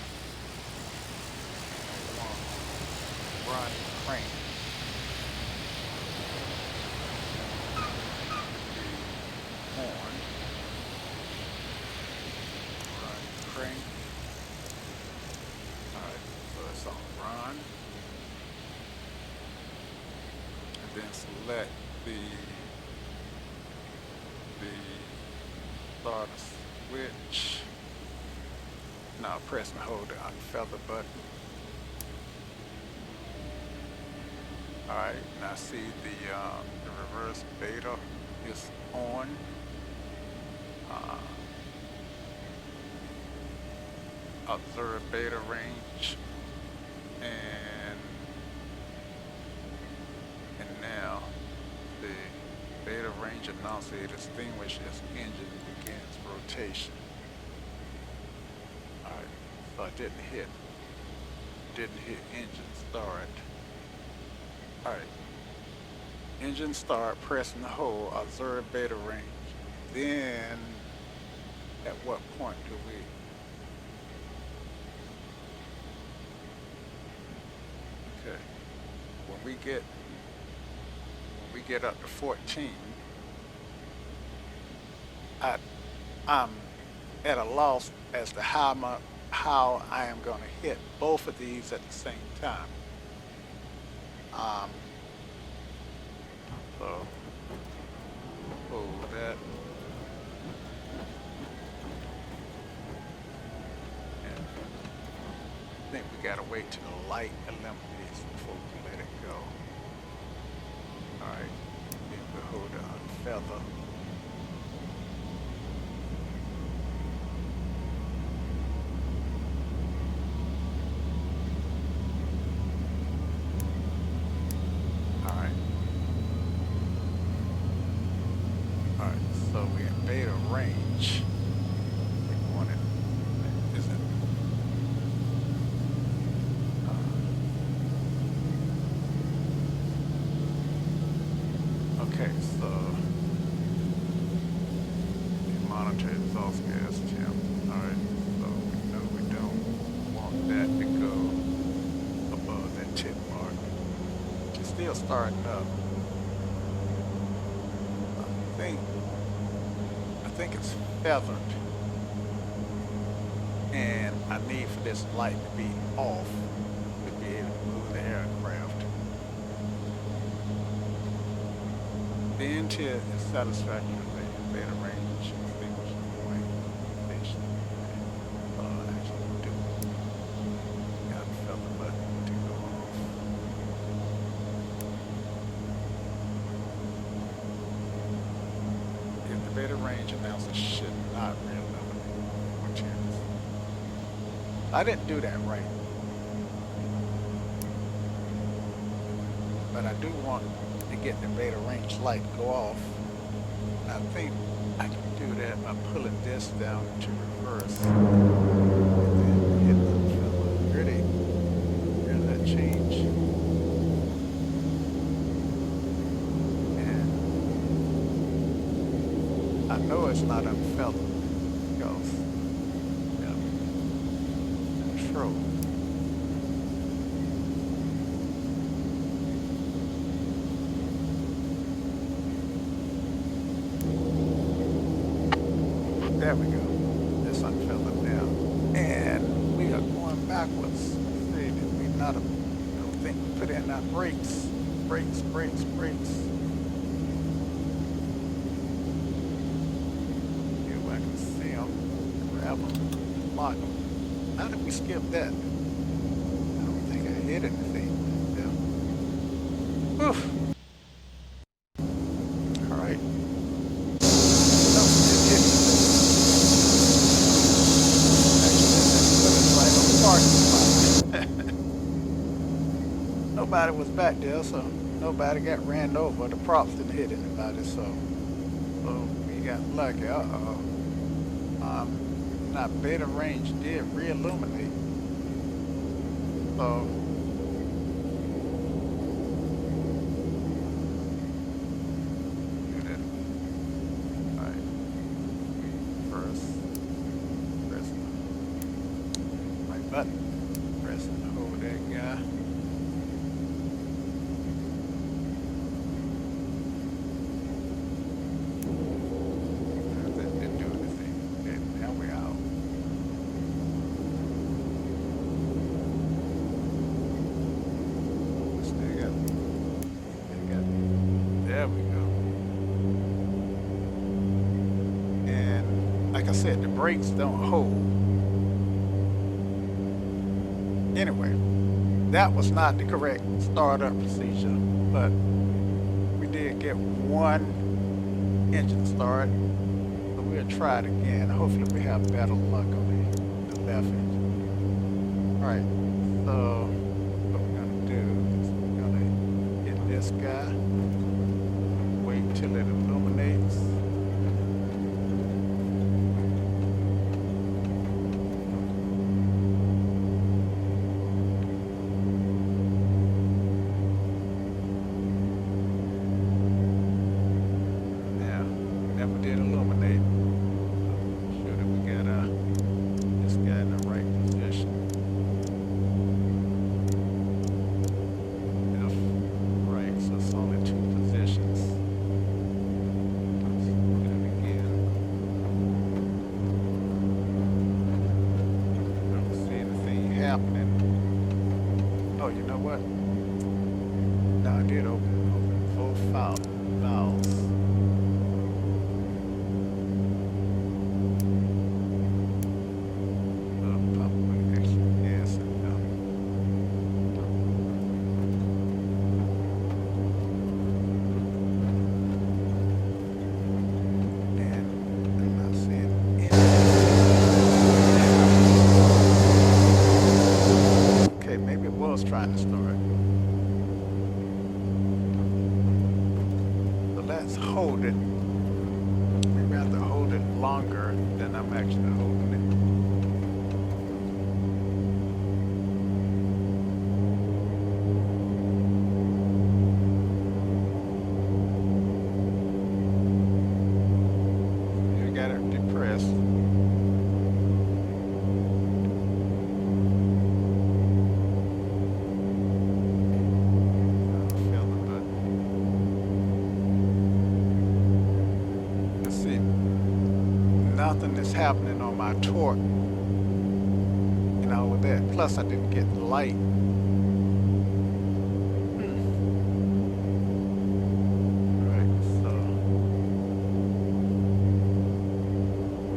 Run crane. The horn. Run crane. Alright, so it's on run. And then select the start switch. Now press and hold the unfeather button. Alright, now see the reverse beta is on. Observe beta range, and now the beta range annunciator extinguished as engine begins rotation. Alright, so I didn't hit engine start. Alright, engine start, press and hold, observe beta range. Then at what point do we when we get up to 14, I'm at a loss as to how I am going to hit both of these at the same time. So hold that. And I think we gotta wait till the light eliminates before we let it go. Alright, then we hold the unfeather. So we're in beta range. Okay, so we monitor exhaust gas temp. Alright, so we know we don't want that to go above that tip mark. It's still starting up. I think it's feathered, and I need for this light to be off to be able to move the aircraft. The interior is satisfactory. Beta range extinguished point station. Actually do. Got a feather button to go off. If the beta range announcer should not re-eliminate chance. I didn't do that right. But I do want to get the beta range light to go off. And I think I can do that by pulling this down into reverse. And then hit the feather. Ready? Here's that change. And I know it's not unfeathered because control. There we go. It's unfeathered now. And we are going backwards. See, we not a, I don't think we put in our brakes. Brakes. If I can see them, grab them, lock them. How did we skip that? I don't think I hit anything. Yeah. Oof. Alright. Nobody was back there, so nobody got ran over. The props didn't hit anybody, so we got lucky. Now beta range did re-illuminate. So button. Press and hold that guy. That didn't do anything. Okay, now we're out. There we go. And like I said, the brakes don't hold. Anyway, that was not the correct startup procedure, but we did get one engine start. So we'll try it again. Hopefully we have better luck on the left engine. All right, so what we're gonna do is we're gonna hit this guy, wait till it illuminates. Now, never did illuminate. Make sure that we got this guy in the right position. Left, right, so it's only two positions. Let's do it again. I don't see anything happening. Oh, you know what? No, I did open both valves. Probably extra gas in them. And I'm not seeing anything. Okay, maybe it was trying to start. So let's hold it. Maybe I have to hold it longer than I'm actually holding it. You got it depressed. Feel the button. Let's see. Nothing is happening on my torque and all of that. Plus, I didn't get the light. Right, so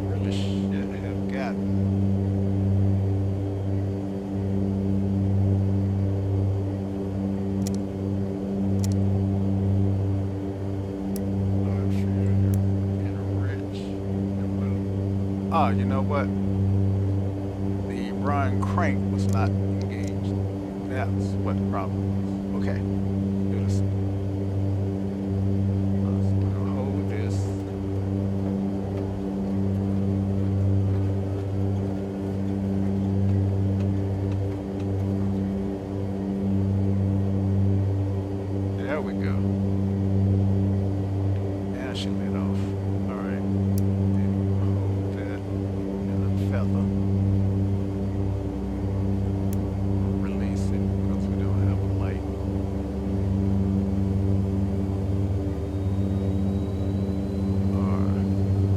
really should have gotten. Lord, you're rich. Oh, you know what? The run crank was not engaged. That's what the problem was. Okay. Do this. So we're gonna hold this. There we go. And she lit off. All right. Then we'll hold that and unfeather. Release it because we don't have a light.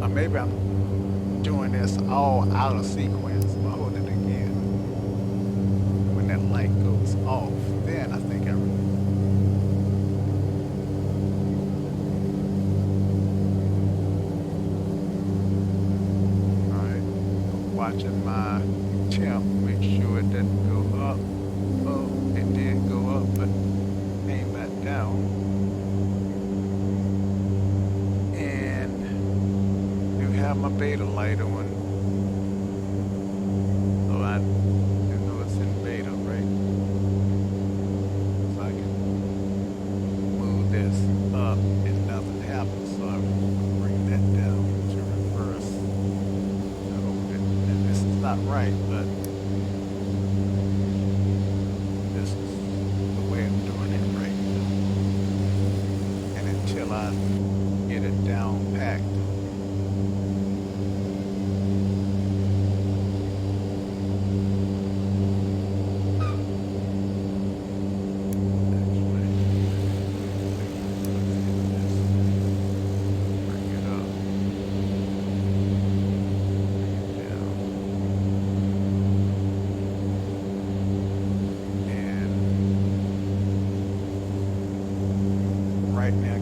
Or maybe I'm doing this all out of sequence. But hold it again. When that light goes off, then I think I release. All right. Watching my temp, make sure it didn't go up. Oh, it did go up, but came back down. And do have my beta light on. So I do know it's in beta, right? So I can move this up and nothing happens. So I bring that down to reverse. I hold it. And this is not right, but this is the way I'm doing it right now. And until I get it down packed.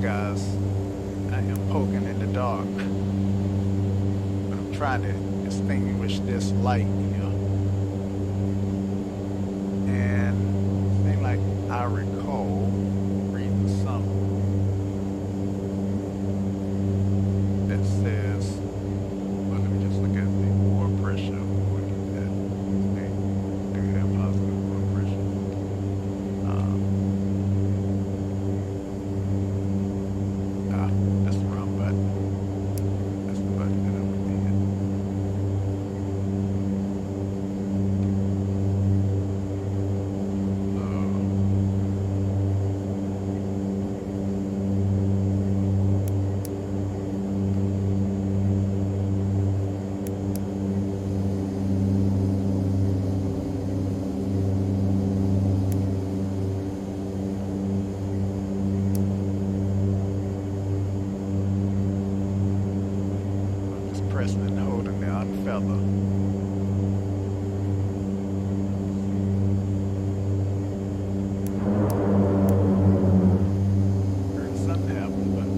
guys, I am poking in the dark, but I'm trying to distinguish this light here. And it seems like I recall reading something that says, well, let me just look at the oil pressure. What is that? They do have positive oil pressure. That's the wrong button. That's the button that I would need. I'm just pressing and holding the unfeather. Heard something happen, but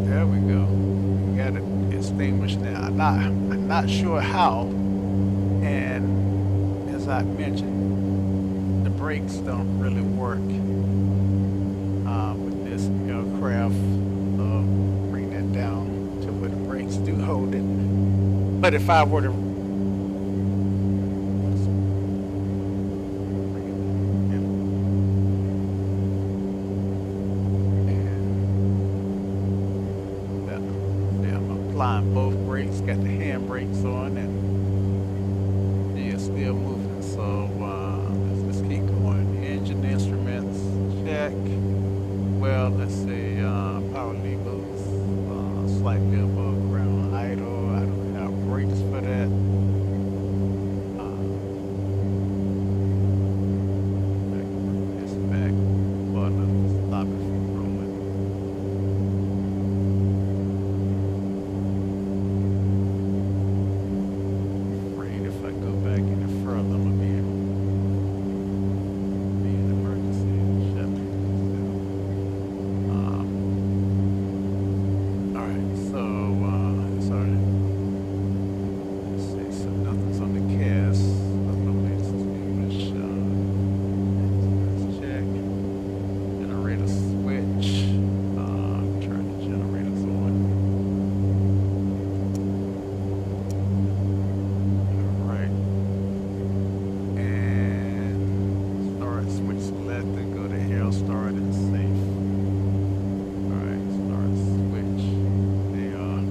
there we go. We got it extinguished now. I'm not sure how. And as I mentioned, the brakes don't really work with this aircraft. Bring that down to where the brakes do hold it. But if I were to bring it in, and yeah, I'm applying both brakes, got the hand brakes on, and it's still moving. So let's keep going. Engine instruments check. Well, let's see. Power levers slightly above ground idle. I don't have brakes for that. This back button to stop it from rolling. Afraid if I go back any further, I'm gonna be an emergency shutdown. All right, so sorry. Let's see, so nothing's on the cast. Nothing on latest English. Let's check. Generator switch. Turn the generators on. All right. And start switch selected. Go to air start and safe. All right, start switch. They are.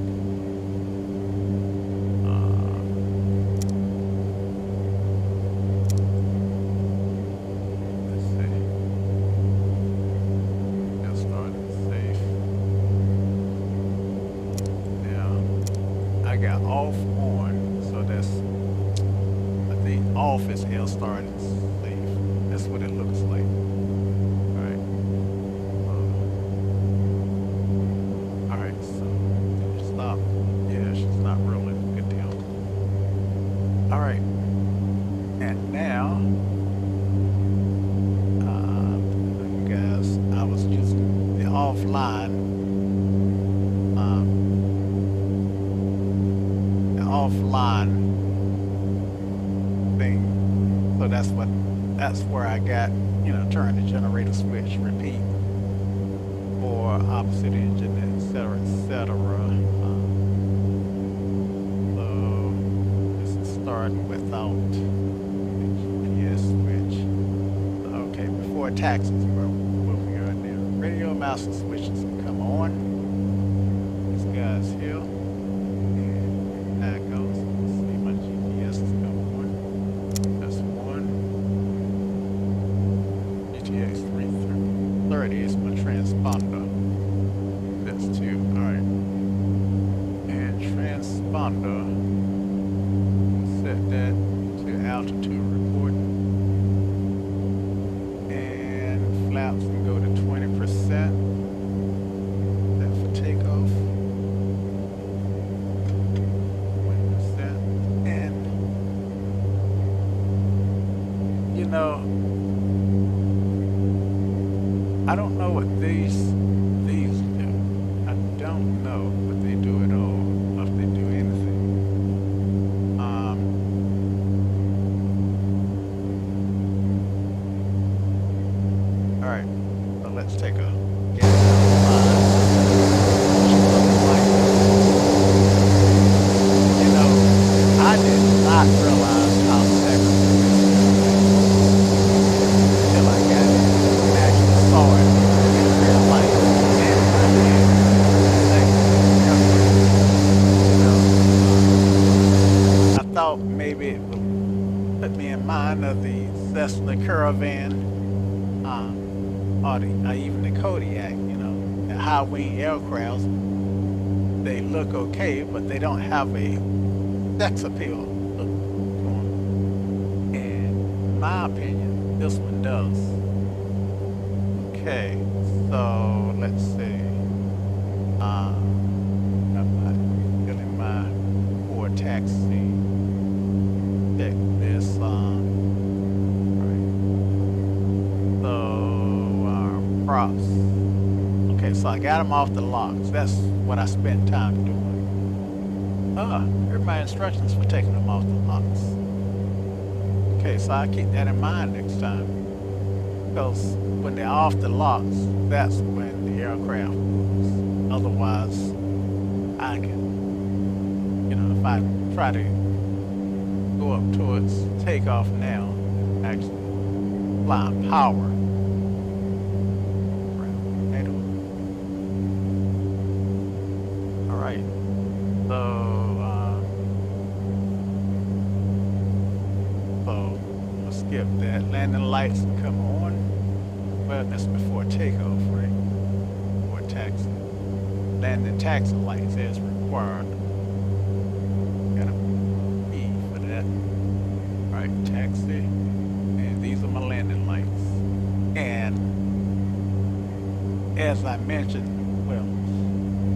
Let's see. Air start and safe. Now I got off on, so that's I think off is air start and safe. That's what it looks like. All right. All right. So stop. Yeah, she's not rolling. Good deal. All right. And now, you guys, I was using the offline, um, thing. So that's where I got, turn the generator switch, repeat, or opposite engine, etc., etc. So this is starting without the GPS switch. Okay, before taxes, where we are now. Radio master switches come on. This guy's here. And there it goes. Let's see, my GPS is coming on. That's one. GTX 330 is my transponder. That's two. Alright. And transponder, set that to altitude report. And flaps can go to 20%. That for takeoff. know, I don't know what these do. I don't know what they do at all, or if they do anything. Um, all right, so let's take a guess what she looks like. You know, I did not realize how sexy this thing is until I got in and actually saw it in real life. And I did think it was you know, I thought maybe it would put me in mind of the Cessna Caravan, um, or even the Kodiak. The high wing aircrafts. They look okay, but they don't have a sex appeal look to 'em. And in my opinion, this one does. Okay, so let's see. I'm not feeling my Ford taxi. Check this. Right. So props. Okay, so I got them off the locks. That's what I spent time doing. Here are my instructions for taking them off the locks. Okay, so I keep that in mind next time. Because when they're off the locks, that's when the aircraft moves. Otherwise, I can, if I try to go up towards takeoff now, actually flying power. All right, so we'll skip that. Landing lights come on. Well, that's before takeoff, right? Before taxi. Landing taxi lights as required. Got a E for that. All right, taxi. And these are my landing lights. And as I mentioned, well,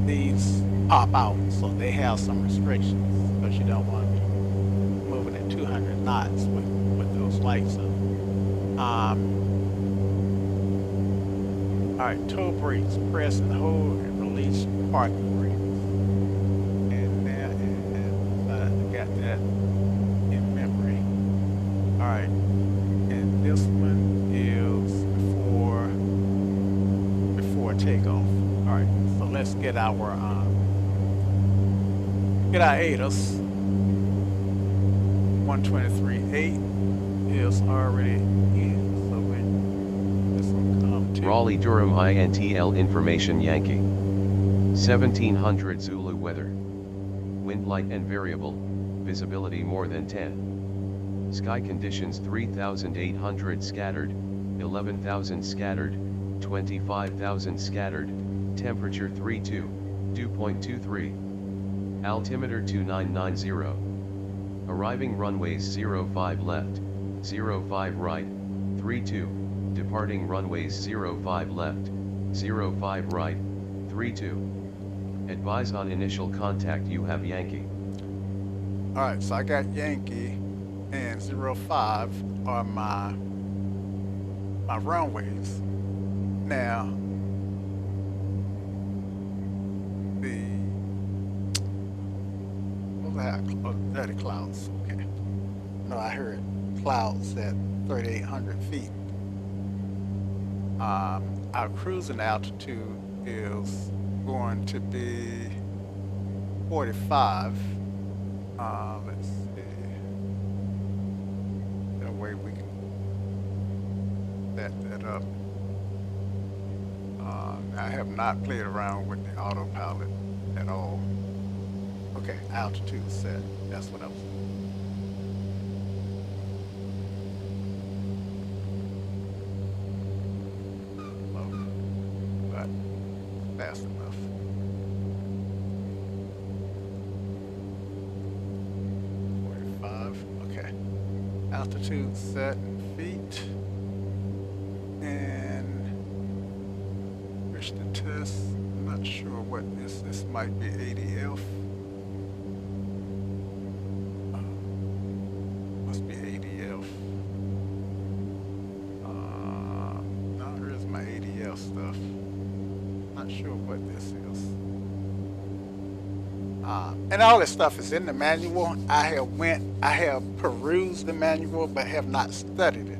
these pop out, so they have some restrictions because you don't want to be moving at 200 knots with those lights on. All right, toe brakes, press and hold and release parking brakes. And now, and I got that in memory. All right, and this one is before takeoff. All right, so let's get our ATOS. 123.8 is already in, so this will come to Raleigh Durham INTL information Yankee. 1700 Zulu weather. Wind light and variable, visibility more than 10. Sky conditions 3800 scattered, 11,000 scattered, 25,000 scattered, temperature 32, dew point 23. Altimeter 2990. Arriving runways 05 left, 05 right, 32, departing runways 05 left, 05 right, 32. Advise on initial contact you have Yankee. All right, so I got Yankee and 05 are my runways. Now, the clouds. Okay. No, I heard clouds at 3,800 feet. Our cruising altitude is going to be 45. Let's see. That way we can set that up. I have not played around with the autopilot at all. Okay, altitude set. That's what I was. Low, but fast enough. 45. Okay. Altitude set in feet. And push the test. I'm not sure what this. This might be 80F. Must be ADF. other stuff. Not sure what this is. And all this stuff is in the manual. I have perused the manual, but have not studied it.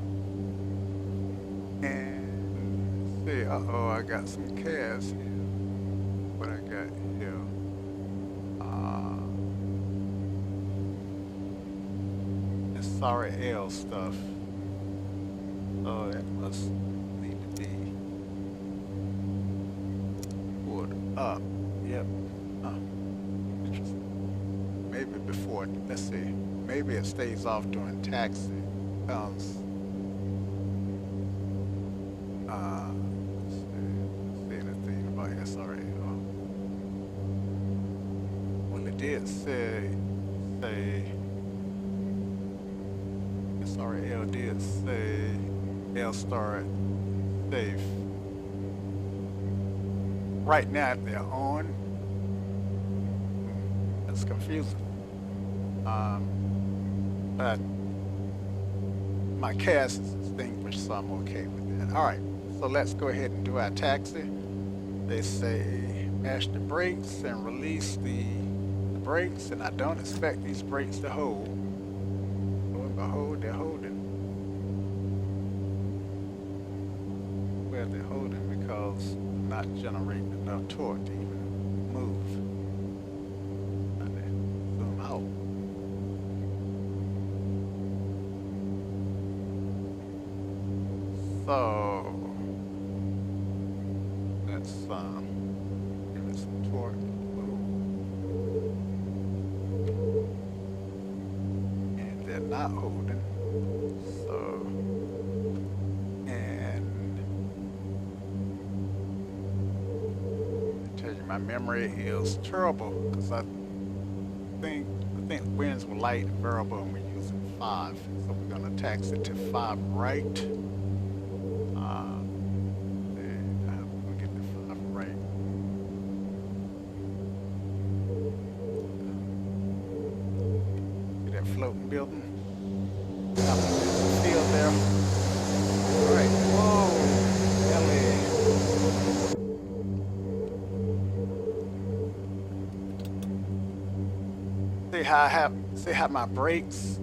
And let's see, uh-oh, I got some calves here. What I got here? This sorry L stuff. Oh, that must need to be pulled up. Yep. Huh. Interesting. Maybe before, let's see. Maybe it stays off during taxi. Comes. Let's see anything about SRL. Well, it did say SRL did say they'll start safe. Right now they're on. That's confusing. But my cast is extinguished, so I'm okay with that. All right, so let's go ahead and do our taxi. They say mash the brakes and release the brakes, and I don't expect these brakes to hold. Lo and behold, they're holding. Well, they're holding because I'm not generating enough torque to even move. And then zoom out. So let's give it some torque. And they're not holding. So and I tell you, my memory is terrible because I think winds were light and variable and we're using 5. So we're gonna tax it to 5 right. And I'm gonna get the 5 right. See that floating building? Out in the field there. All right. Whoa, Ellie. See how my brakes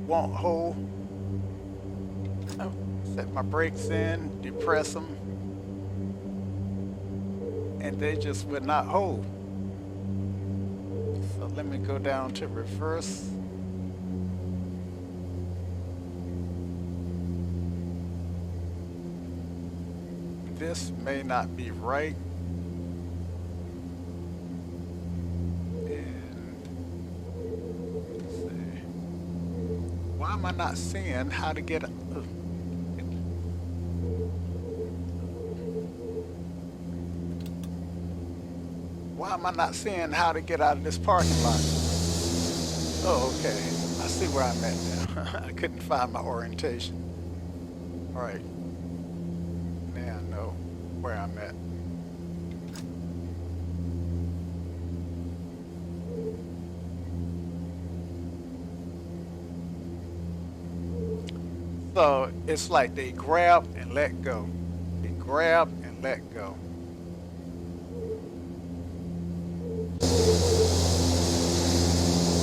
won't hold. Oh, set my brakes in, depress them, and they just would not hold. So let me go down to reverse. This may not be right. Why am I not seeing how to get? Why am I not seeing how to get out of this parking lot? Oh, okay. I see where I'm at now. I couldn't find my orientation. All right. Now I know where I'm at. So it's like they grab and let go. They grab and let go.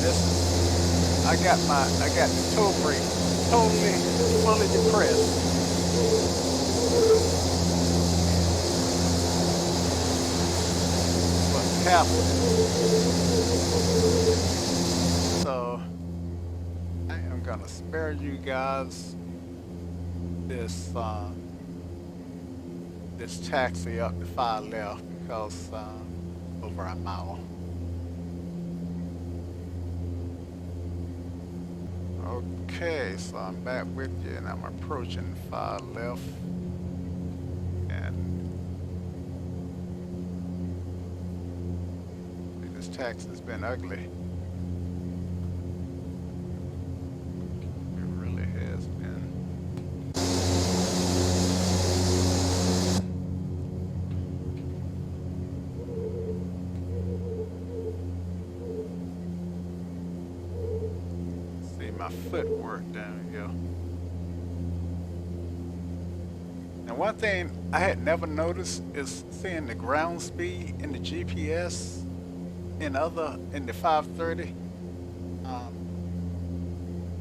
This is, I got the toe brake totally, fully depressed. What's happening? So I am gonna spare you guys this this taxi up to 5 left because over a mile. Okay, so I'm back with you and I'm approaching 5 left. And this taxi's been ugly. It really has been. My footwork down here. And one thing I had never noticed is seeing the ground speed in the GPS in the 530. Um,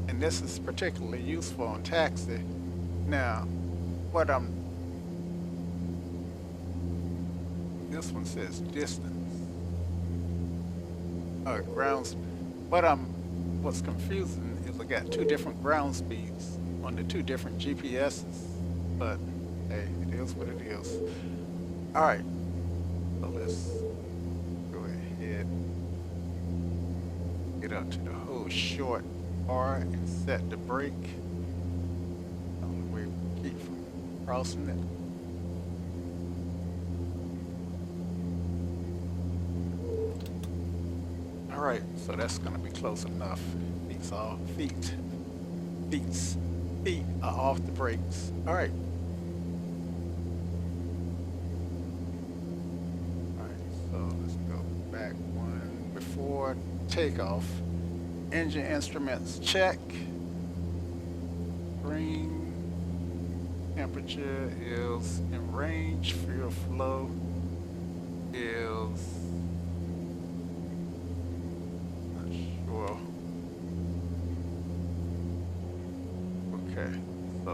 and this is particularly useful on taxi. Now, what I'm this one says distance. Grounds. What I'm what's confusing is I got two different ground speeds on the two different GPSs. But hey, it is what it is. All right, so let's go ahead, get up to the whole short bar and set the brake. Only way we keep from crossing it. All right, so that's gonna be close enough. Feet, feet are off the brakes. All right. All right, so let's go back one before takeoff. Engine instruments check. Green. Temperature is in range. Fuel flow is not sure. Okay, so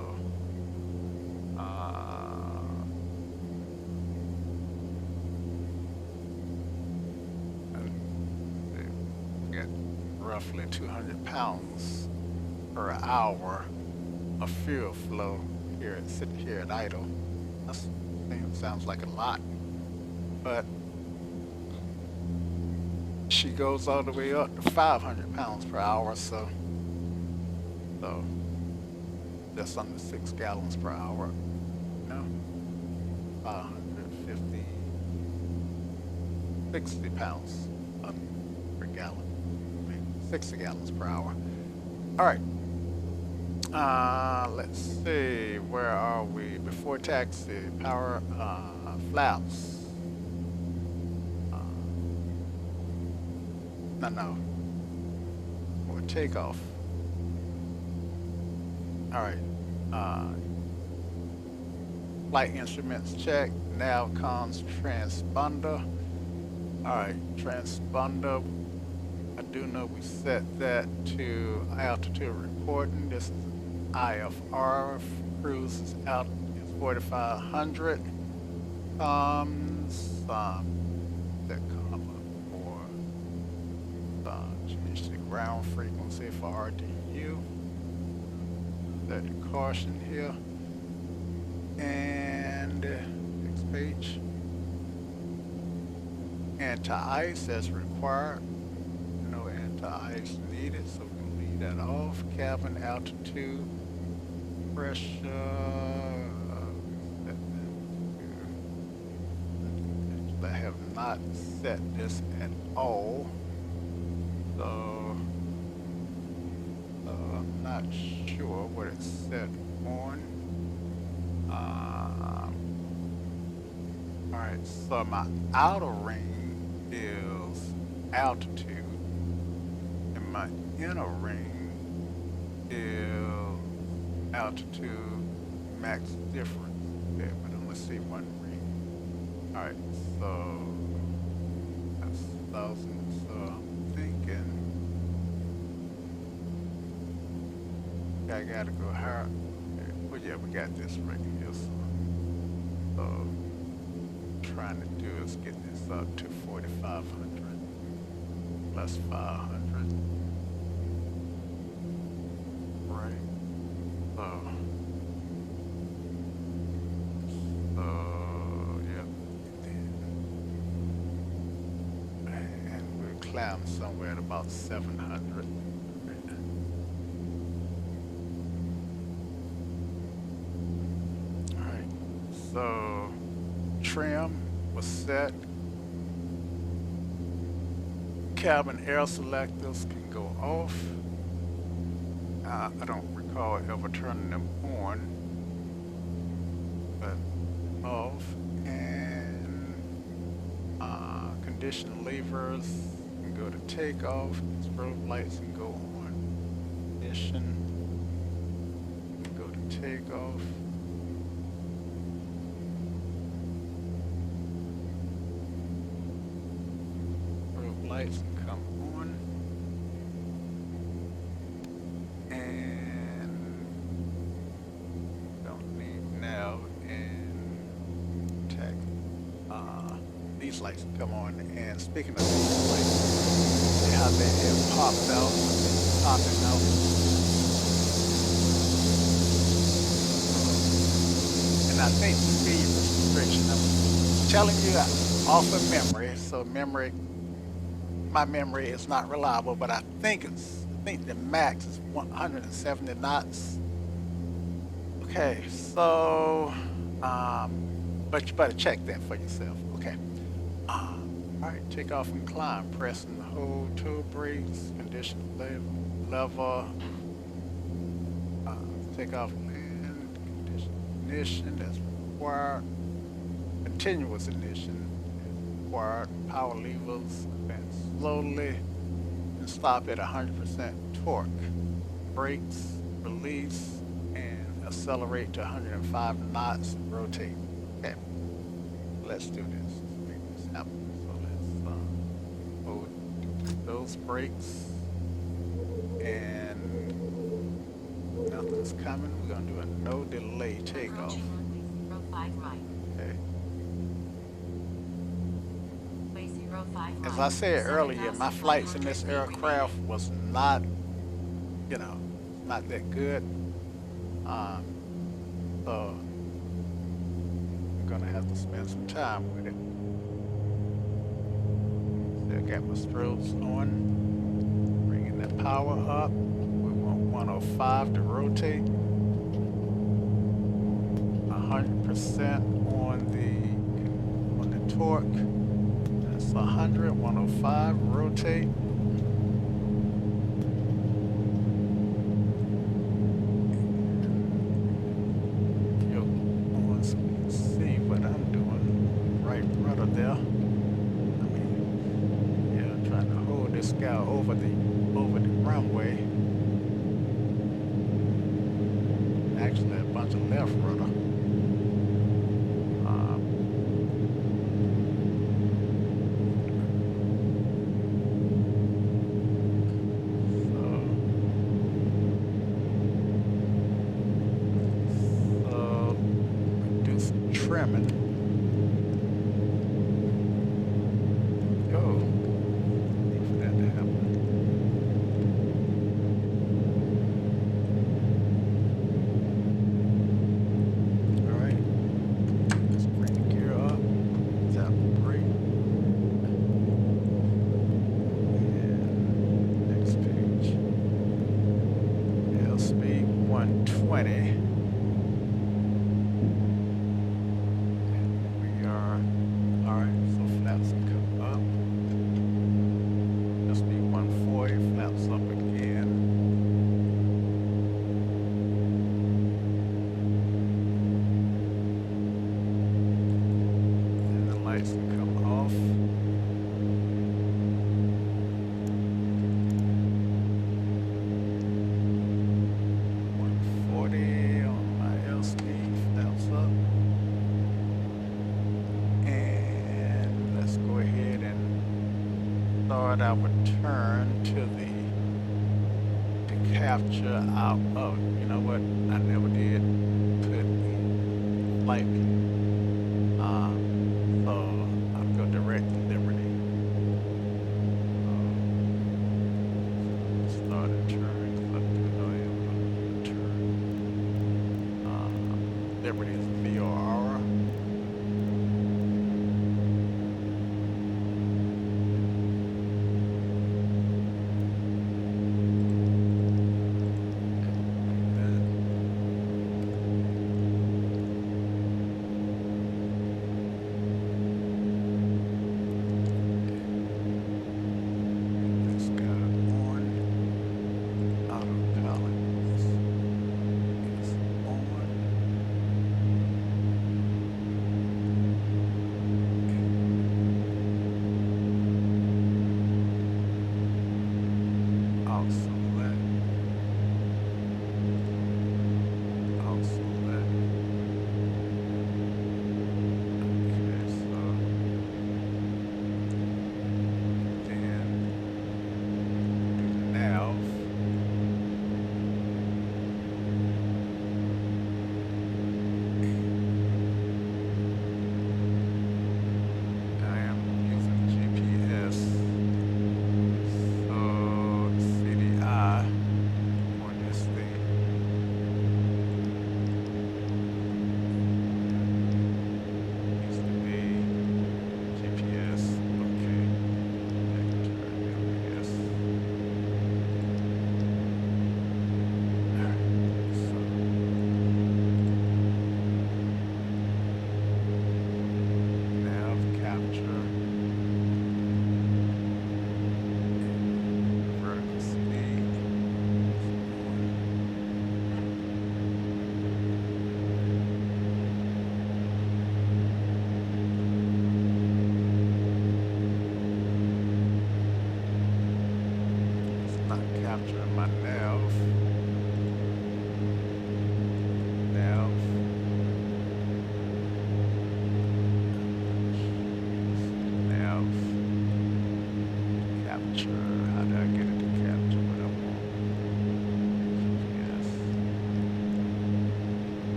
we got roughly 200 pounds per hour of fuel flow here sitting here at idle. That sounds like a lot, but she goes all the way up to 500 pounds per hour, so just under 6 gallons per hour. No, 550, 60 pounds per gallon. I mean, 60 gallons per hour. All right. Let's see. Where are we? Before taxi, power flaps. No. Or takeoff. All right. Flight instruments check. Now comes transponder. All right, transponder. I do know we set that to altitude reporting. This is IFR. Cruise is out is 4,500. That comma for change the ground frequency for RDU. Set the caution here. And next page. Anti-ice as required. No anti-ice needed, so we can leave that off. Cabin altitude, pressure. I have not set this at all, so I'm not sure what it's set on. All right, so my outer ring is altitude, and my inner ring is altitude max difference. Okay, but let's see one ring. All right, so that's 1,000. So I'm thinking I gotta go higher. Okay, well, yeah, we got this ring here. So trying to do is get this up to 4,500 plus 500. Right. So, yeah. And we'll climb somewhere at about 700. All right. So, trim was set. Cabin air selectors can go off. I don't recall ever turning them on, but off. And condition levers can go to takeoff. Strobe lights can go on. Condition can go to takeoff. lights can come on. And don't need now. And tech. These lights can come on. And speaking of these lights, see how they have popped out, popping out. And I think speed restriction. I'm telling you off of memory, so my memory is not reliable, but I think the max is 170 knots. Okay, so but you better check that for yourself. Okay. All right, take off and climb. Pressing the hold two brakes, condition lever. Uh, Take off land, condition ignition. That's required. Continuous ignition is required. Power levers. Advance slowly and stop at 100% torque. Brakes, release, and accelerate to 105 knots and rotate. Okay, let's do this. Let's make this happen. So let's hold those brakes and nothing's coming. We're gonna do a no delay takeoff. Okay. As I said earlier, my flights in this aircraft was not, not that good. Um, so I'm gonna have to spend some time with it. Still got my strobes on, bringing the power up. We want 105 to rotate, 100% on the torque. That's 100, 105, rotate. So you can see what I'm doing. Right rudder there. I mean, yeah, I'm trying to hold this guy over the runway. Actually, a bunch of left rudder. Trimming. Oh, need for that to happen. All right, let's bring the gear up. Tap the brake. And next page. Airspeed 120. Come off. 140 on my airspeed, flaps up. And let's go ahead and start our turn to capture our, oh, you know what? I never did put flight. So I'll go direct to Liberty. Start a turn. Liberty is VOR.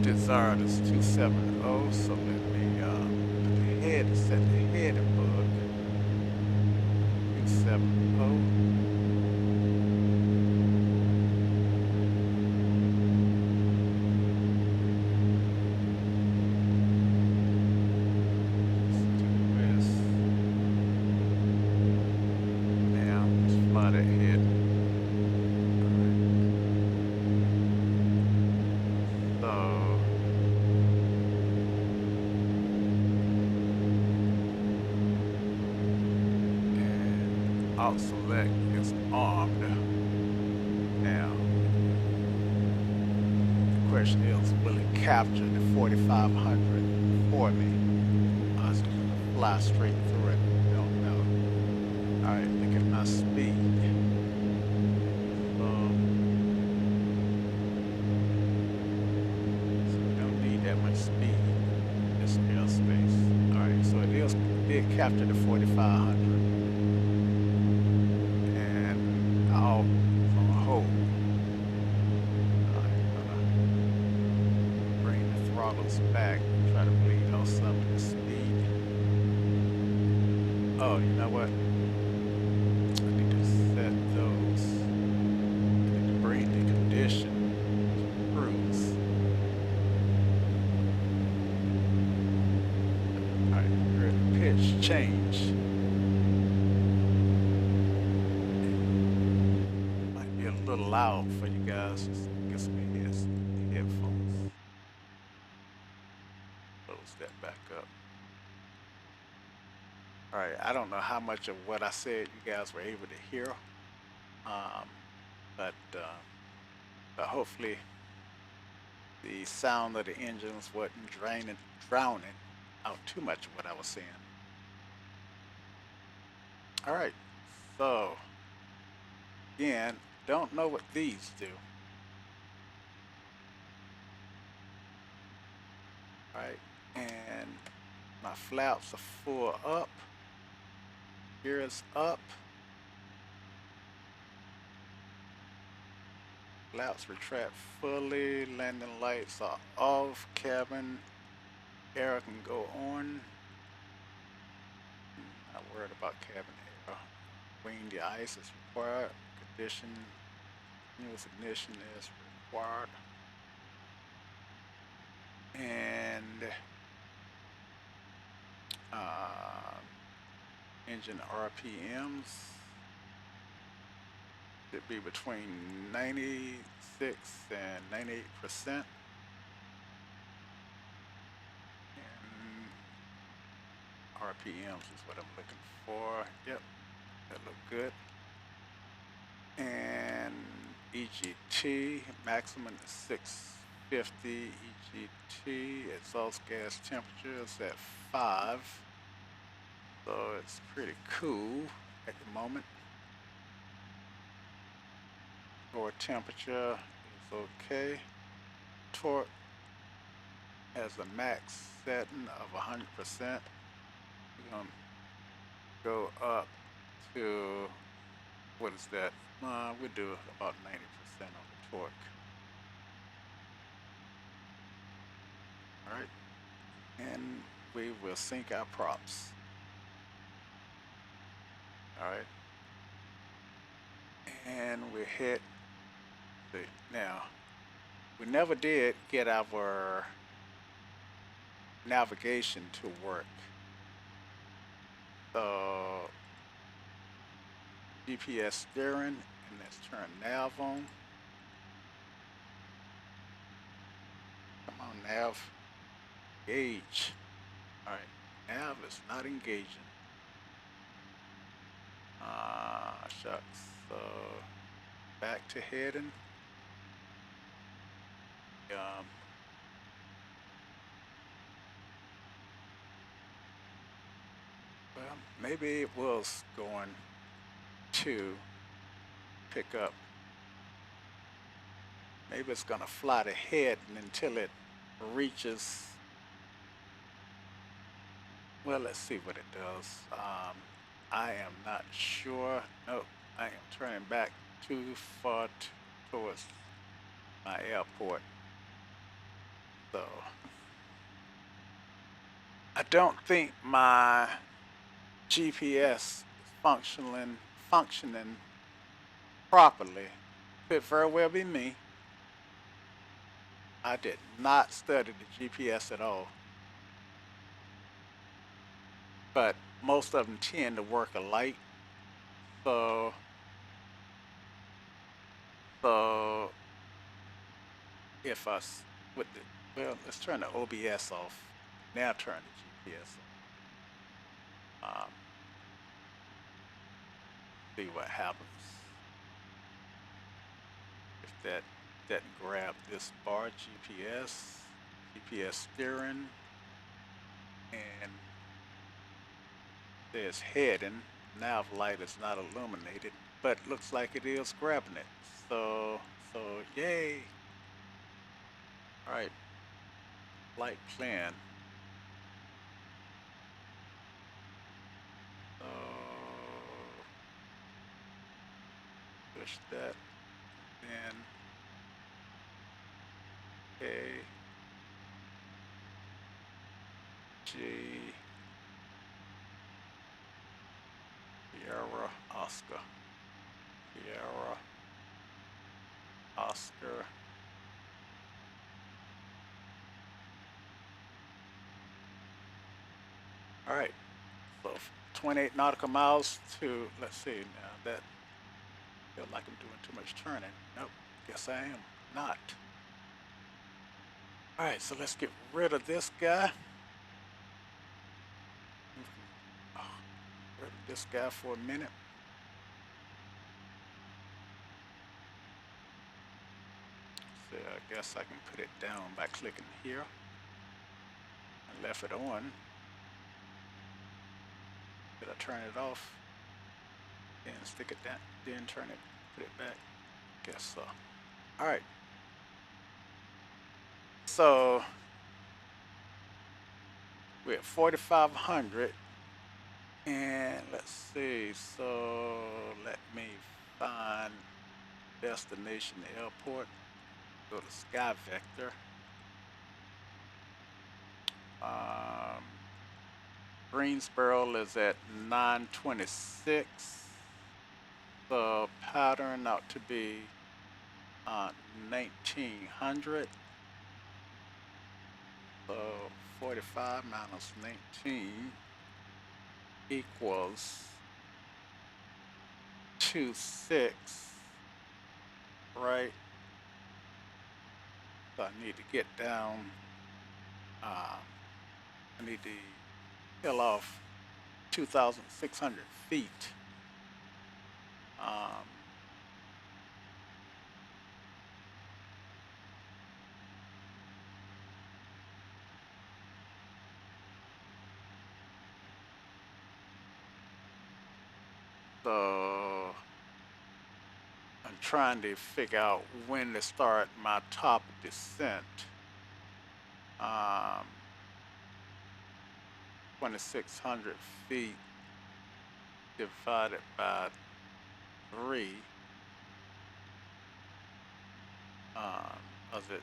desired is 270, so let me put the head, set the head and bug 270. To the west. Now let's fly that head. All right. So and alt select is armed. Now the question is, will it capture the 4500 for me? Is it gonna fly straight through it? Don't know. All right, look at my speed. So we don't need that much speed in this airspace. All right, so it did capture the 4500, and I'll on hold. I'm gonna bring the throttles back, try to bleed out some of the speed. Oh, you know what? I need to set those. I need to bring the condition to cruise. All right, heard the pitch change. Might be a little loud for you guys. Just get some headphones. Close that back up. All right, I don't know how much of what I said you guys were able to hear, um, but hopefully the sound of the engines wasn't drowning out too much of what I was saying. All right, so again, don't know what these do. All right, and my flaps are full up, gears up, flaps retract fully, landing lights are off, cabin air can go on. Not worried about cabin air. Wing the ice is required. Condition, continuous ignition is required. And uh, engine RPMs should be between 96 and 98%. And RPMs is what I'm looking for. Yep, that look good. And EGT maximum is 650 EGT. Exhaust gas temperature is at 5, so it's pretty cool at the moment. Core temperature is okay. Torque has a max setting of 100%. We're gonna go up to, what is that? We do about 90% on the torque. All right, and we will sync our props. All right, and we hit the, now, we never did get our navigation to work. So GPS steering, and let's turn nav on. Come on, nav. Engage. All right, nav is not engaging. Shucks. So back to heading. Um, well, maybe it was going to pick up. Maybe it's gonna fly the head until it reaches. Well, let's see what it does. I am not sure. Nope, I am turning back too far towards my airport. So I don't think my GPS is functioning properly. Could very well be me. I did not study the GPS at all, but most of them tend to work alike. So, so if I with the let's turn the OBS off. Now turn the GPS on. See what happens if that grab this bar GPS steering, and there's heading. Nav light is not illuminated, but looks like it is grabbing it. So yay! All right, light plan. So push that, then A G Sierra Oscar Sierra Oscar. All right, so 28 nautical miles to, let's see, now that feel like I'm doing too much turning. Nope, guess I am not. All right, so let's get rid of this guy. Oh, rid of this guy for a minute. So I guess I can put it down by clicking here. I left it on. Did I turn it off? Then stick it down, then turn it, put it back. Guess so. All right. So we're at 4,500, and let's see. So let me find destination airport. Go to Sky Vector. Um, Greensboro is at 926. The pattern ought to be 1900. So 45 minus 19 equals 26, right? So I need to get down, I need to hill off 2,600 feet. Um, so I'm trying to figure out when to start my top descent. Um, 2,600 feet divided by 3. Was it?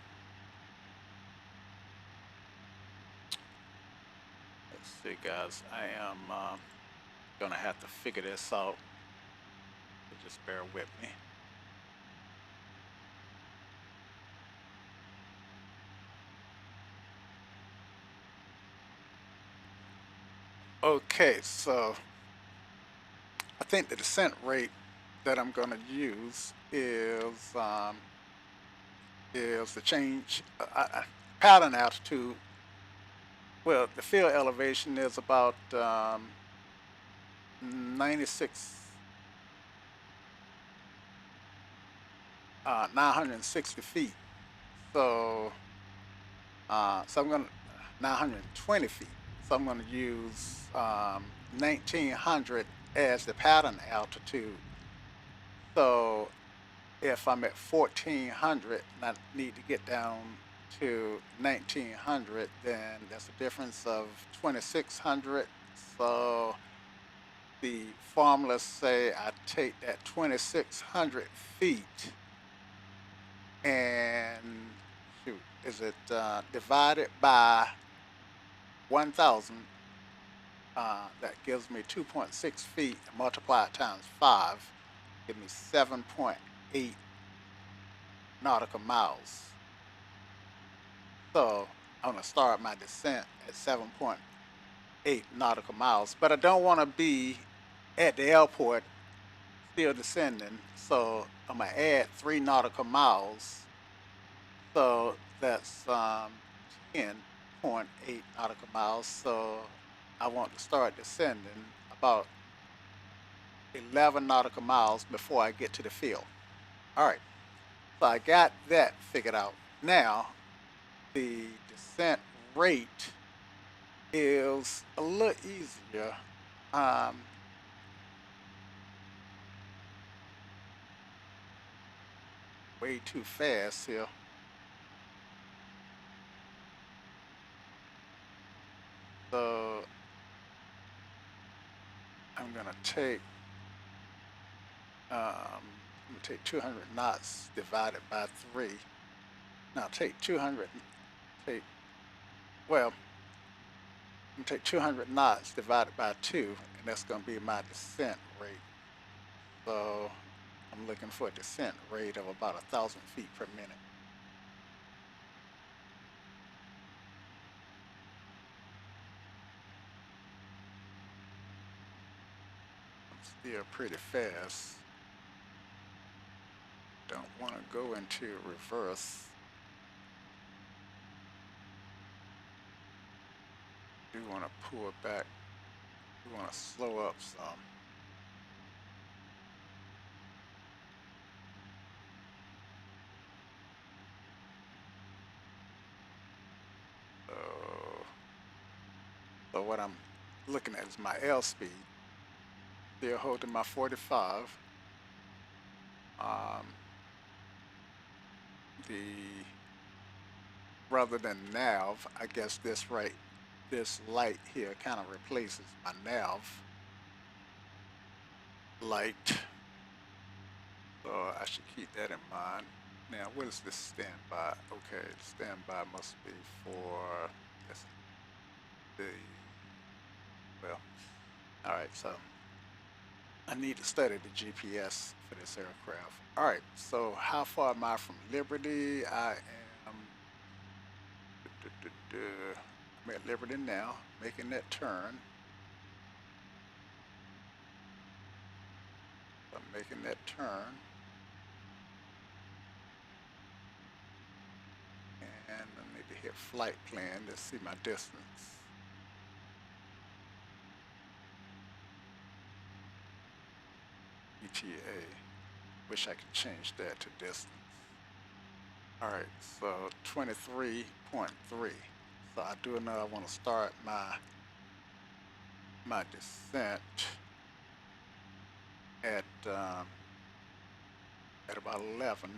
Let's see, guys. I am gonna have to figure this out. So just bear with me. Okay, so I think the descent rate that I'm going to use is the change pattern altitude. Well, the field elevation is about 96, 960 feet. So so I'm going to 920 feet. So I'm going to use 1900 as the pattern altitude. So if I'm at 1400 and I need to get down to 1900, then that's a difference of 2600. So the formulas say I take that 2600 feet and shoot, is it divided by 1,000? That gives me 2.6 feet, multiplied times 5, give me 7.8 nautical miles. So I'm gonna start my descent at 7.8 nautical miles, but I don't want to be at the airport still descending. So I'm gonna add 3 nautical miles. So that's 10.8 nautical miles. So I want to start descending about 11 nautical miles before I get to the field. All right. So I got that figured out. Now the descent rate is a little easier. Um, Way too fast here. So I'm gonna take I'm gonna take 200 knots divided by 3. Now take 200. Take well. I'm gonna take 200 knots divided by 2, and that's gonna be my descent rate. So I'm looking for a descent rate of about 1,000 feet per minute. I'm still pretty fast. Don't want to go into reverse. Do want to pull back. We want to slow up some. So, so what I'm looking at is my L speed. Still holding my 45. Um, the Rather than nav, I guess this light here kind of replaces my nav light. So I should keep that in mind. Now, what is this standby? Okay, standby must be for this, the, well, all right, so I need to study the GPS for this aircraft. All right, so how far am I from Liberty? I am, I'm at Liberty now, making that turn. I'm making that turn. And I need to hit flight plan to see my distance. ETA. Wish I could change that to distance. All right, so 23.3. So I do know I want to start my descent at um, at about 11.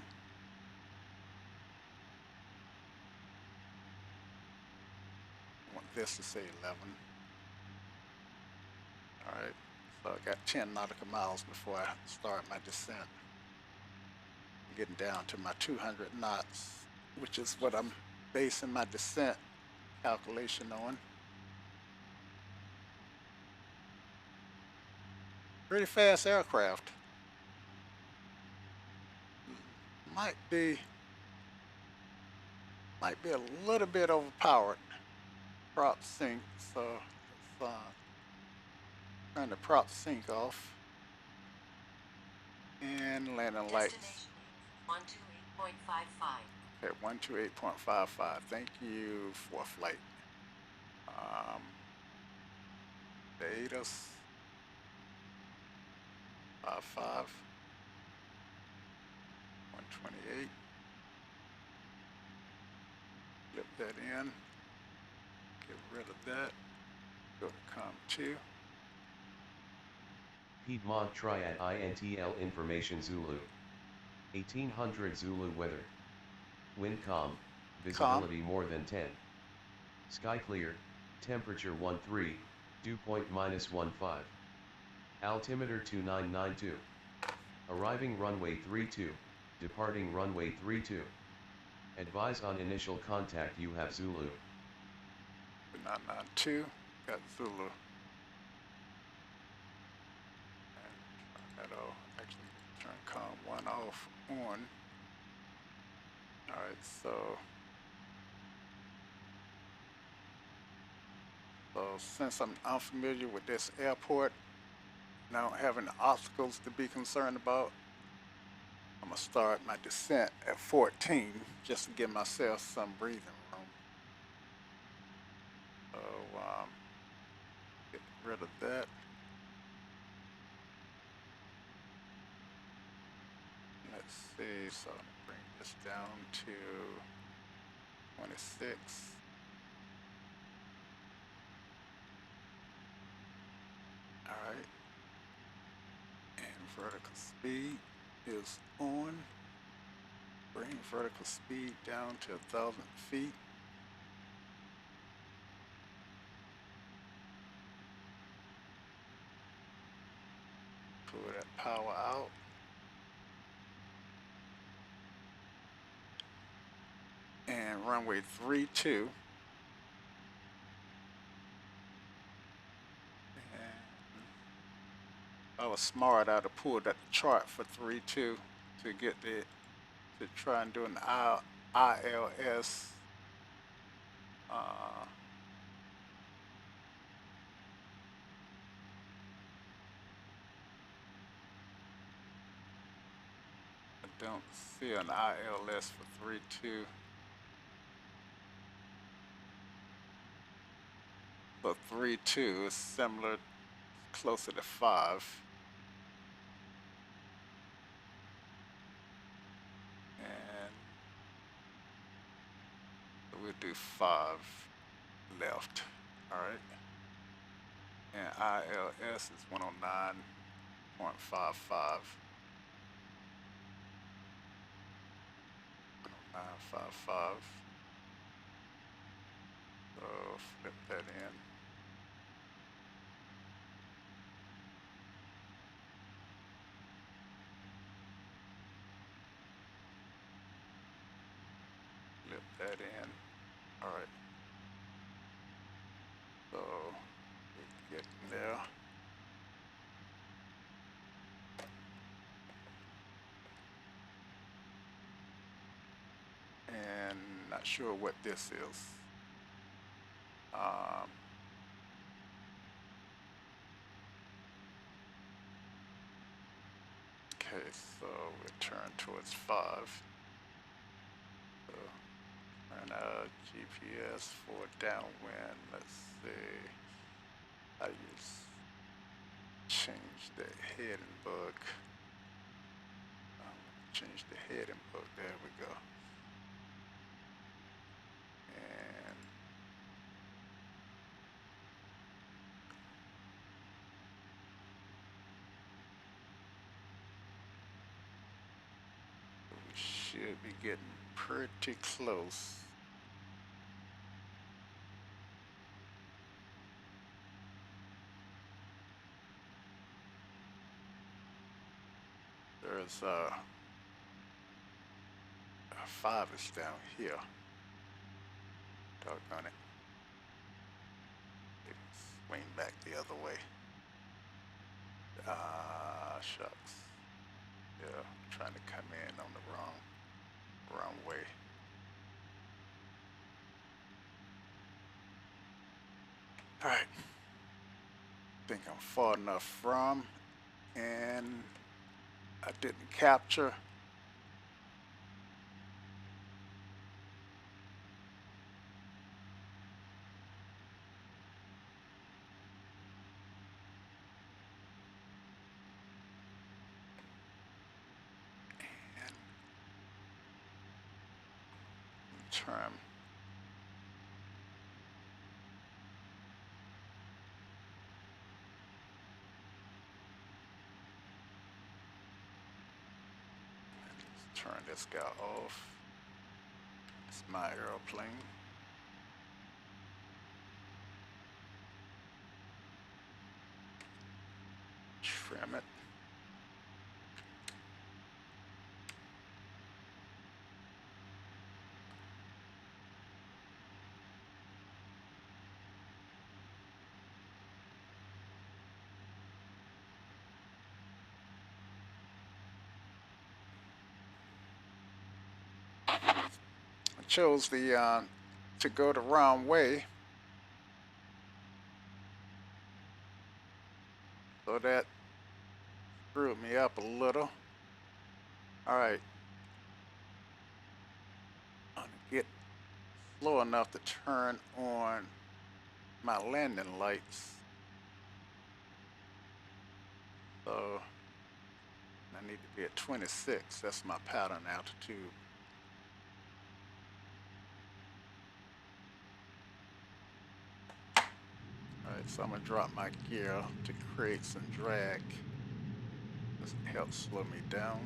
I want this to say 11. All right, so I got 10 nautical miles before I start my descent. I'm getting down to my 200 knots, which is what I'm basing my descent calculation on. Pretty fast aircraft. Might be might be a little bit overpowered. Prop sync, so let's turn the prop sync off and landing lights. 128.55. Okay, 128.55. Thank you for flight. Um, Datus 55 128. Flip that in. Get rid of that. Go to COM2. Piedmont Triad INTL Information Zulu. 1800 Zulu weather. Wind calm, COM. visibility more than 10. Sky clear, temperature 13, dew point -15. Altimeter 2992. Arriving runway 32, departing runway 32. Advise on initial contact you have Zulu. 992, got Zulu. And that off. Actually, turn com 1 off on. Alright, so since I'm unfamiliar with this airport and I don't have any obstacles to be concerned about, I'm gonna start my descent at 14 just to give myself some breathing room. So get rid of that. Let's see, so I'm gonna bring this down to 26. All right, and vertical speed is on. Bring vertical speed down to 1,000 feet. Pull that power out. And runway 32. And I was smart. I'd have pulled at the chart for 32 to get to try and do an ILS. I don't see an ILS for 32. So 32 is similar, closer to 5. And we'll do 5 left. All right. And ILS is 109.55. 955. So flip that in. Flip that in. All right. So we're getting there. And not sure what this is. Okay, so we turn towards 5. So turn our GPS for downwind. Let's see. I use change the heading book. Change the heading book. There we go. And we should be getting pretty close. There's a 5 is down here. Doggone it. Swing back the other way. Shucks. Yeah, I'm trying to come in on the wrong way. All right. Think I'm far enough from, and I didn't capture. And trim. Let's turn this guy off. It's my airplane. Trim it. chose the to go the wrong way, so that screwed me up a little. All right, I'm gonna get slow enough to turn on my landing lights. So I need to be at 26. That's my pattern altitude. All right, so I'm gonna drop my gear to create some drag. This helps slow me down.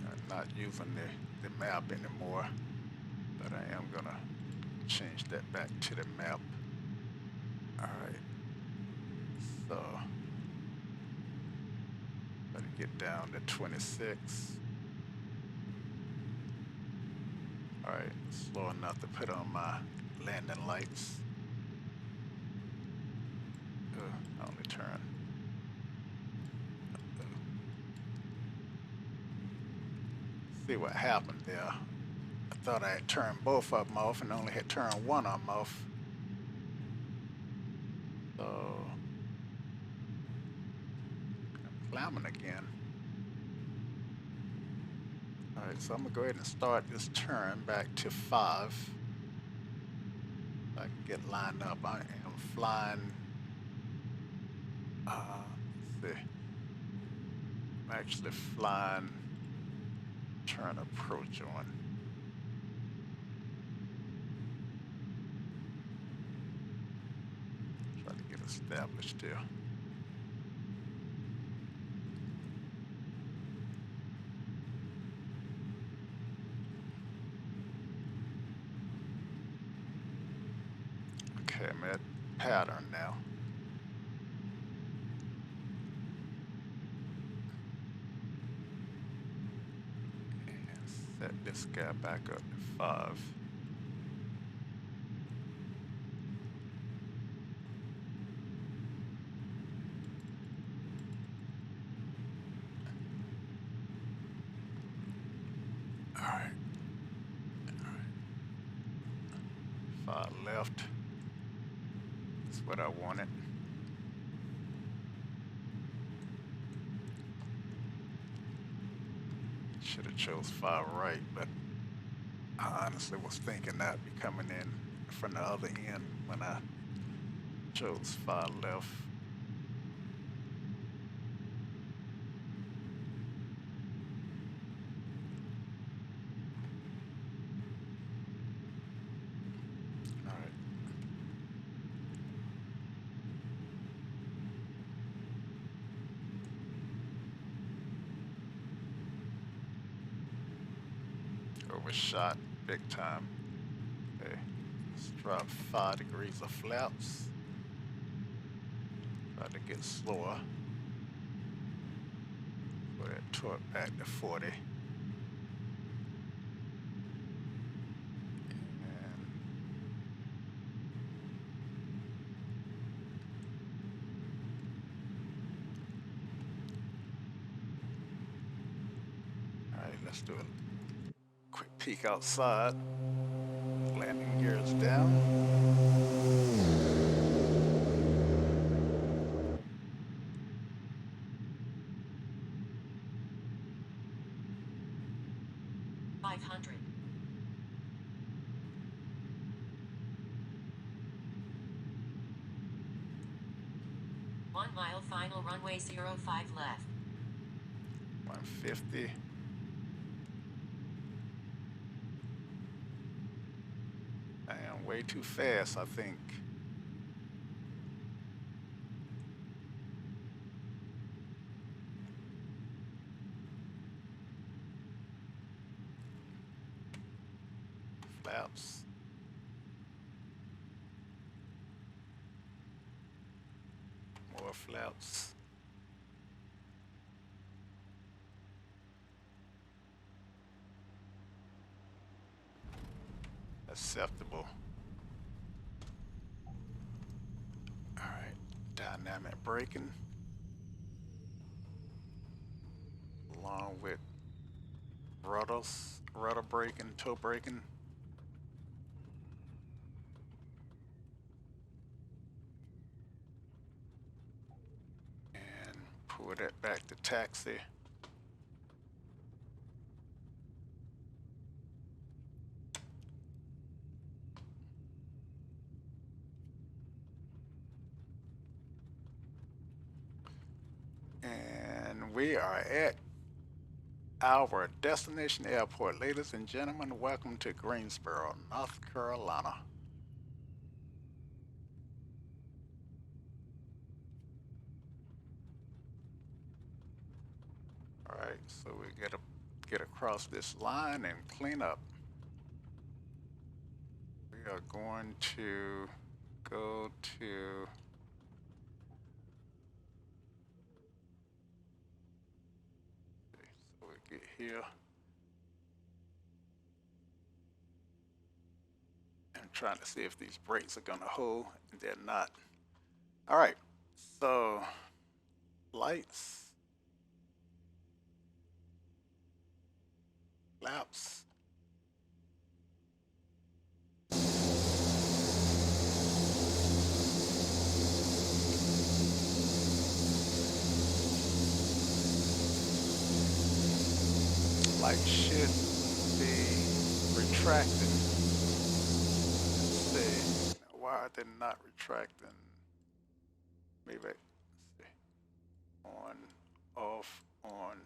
I'm not using the map anymore, but I am gonna change that back to the map. All right, so let me get down to 26. All right, slow enough to put on my landing lights. I only turn. See what happened there. I thought I had turned both of them off and only had turned one of them off. So I'm climbing again. All right, so I'm gonna go ahead and start this turn back to 5. So I can get lined up. I am flying. Let's see. I'm actually flying. Turn approach on. Try to get established here. Okay, I'm at pattern now. And set this guy back up to 5. All right. 5 left. That's what I wanted. Should have chose 5 right, but I honestly was thinking that'd be coming in from the other end when I chose 5 left. All right. Overshot big time. Okay. Let's drop 5 degrees of flaps. Try to get slower. Put that torque back to 40. And all right, let's do a quick peek outside. Landing gears down. 500. 1 mile final runway 05 left. 150. I am way too fast, I think. Flaps. More flaps. Acceptable. alignment braking, along with rudder braking, toe braking. And pull that back to taxi. And we are at our destination airport. Ladies and gentlemen, welcome to Greensboro, North Carolina. All right, so we gotta get across this line and clean up. We are going to go to so we get here. I'm trying to see if these brakes are gonna hold, and they're not. All right, so lights, laps. Lights should be retracted. Let's see. Why are they not retracting? Maybe, let's see. On, off, on.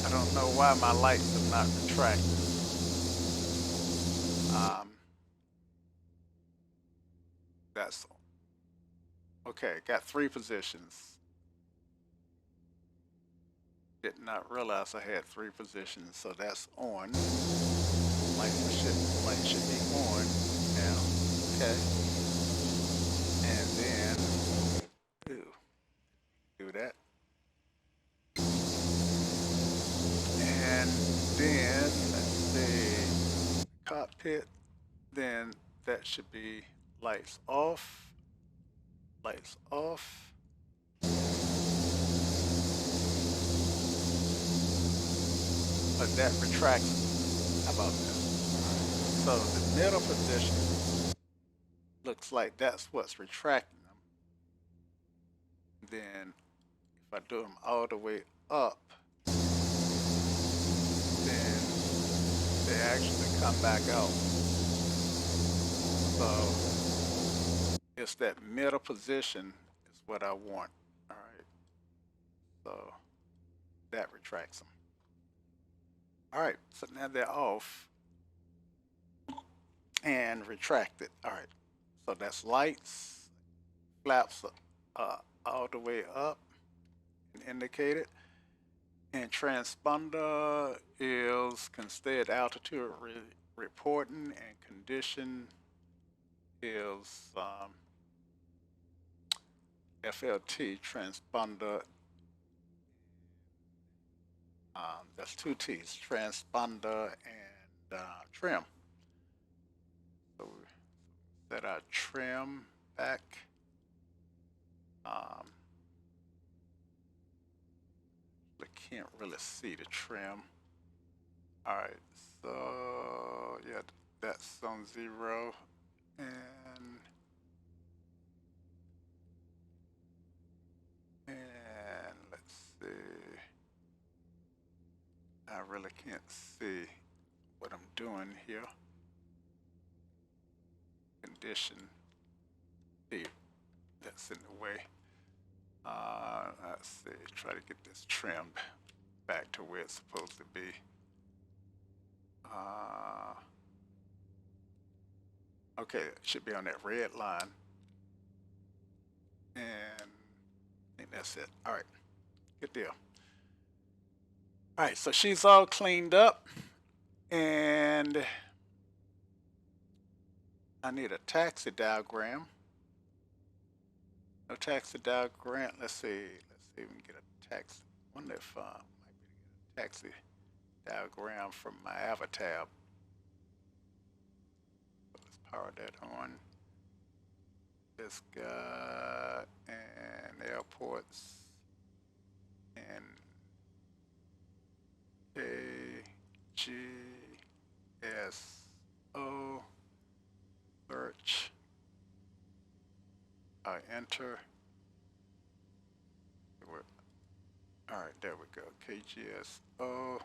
I don't know why my lights are not retracted. That's okay. Got 3 positions. Did not realize I had 3 positions, so that's on. Light should be on now. Okay. And then do that. And then let's see, cockpit. Then that should be lights off. Lights off. But that retracts. How about that? So the middle position looks like that's what's retracting them. Then if I do them all the way up, then they actually come back out. So it's that middle position is what I want. All right. So that retracts them. All right. So now they're off and retracted. All right. So that's lights, flaps all the way up and indicated. And transponder is can stay at altitude reporting, and condition is FLT transponder. That's 2 T's, transponder and trim. So we set our trim back. I can't really see the trim. All right, so yeah, that's on 0, and let's see. I really can't see what I'm doing here. Condition, see, that's in the way. Let's see, try to get this trimmed back to where it's supposed to be. Okay, it should be on that red line. And I think that's it. All right, good deal. All right, so she's all cleaned up, and I need a taxi diagram. No taxi diagram. Let's see if we can get a taxi. I wonder if might be able to get a taxi diagram from my avatar. power that on. This guy and airports and AGSO search. I enter. All right, there we go. KGSO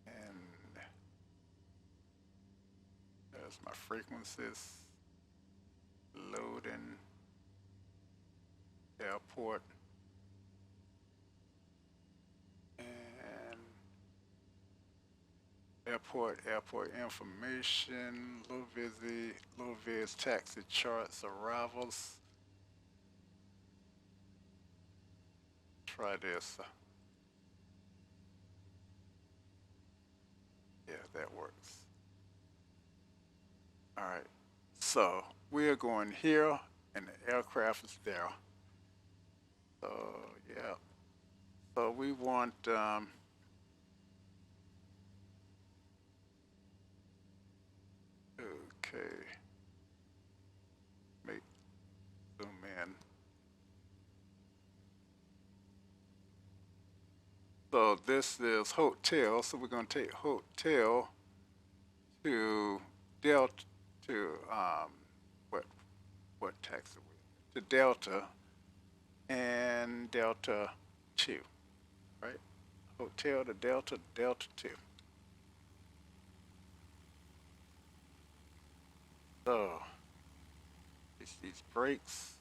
and there's my frequencies. Loading airport and airport information, low vis taxi charts, arrivals. Try this. Yeah, that works. All right. So we are going here, and the aircraft is there. So yeah. So we want okay. Make zoom in. So this is hotel. So we're going to take hotel to Delta to what taxi to Delta and Delta 2, right? Hotel to Delta 2. So these brakes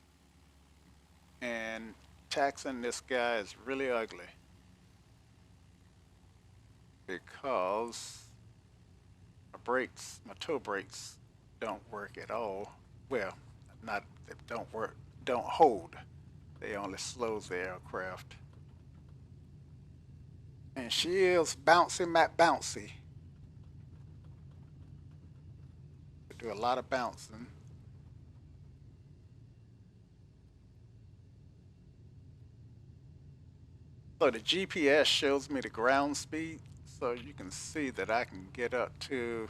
and taxing this guy is really ugly because my toe brakes don't work at all. Well, not they don't work, don't hold. They only slows the aircraft. And she is bouncy Matt bouncy. We do a lot of bouncing. So the GPS shows me the ground speed, so you can see that I can get up to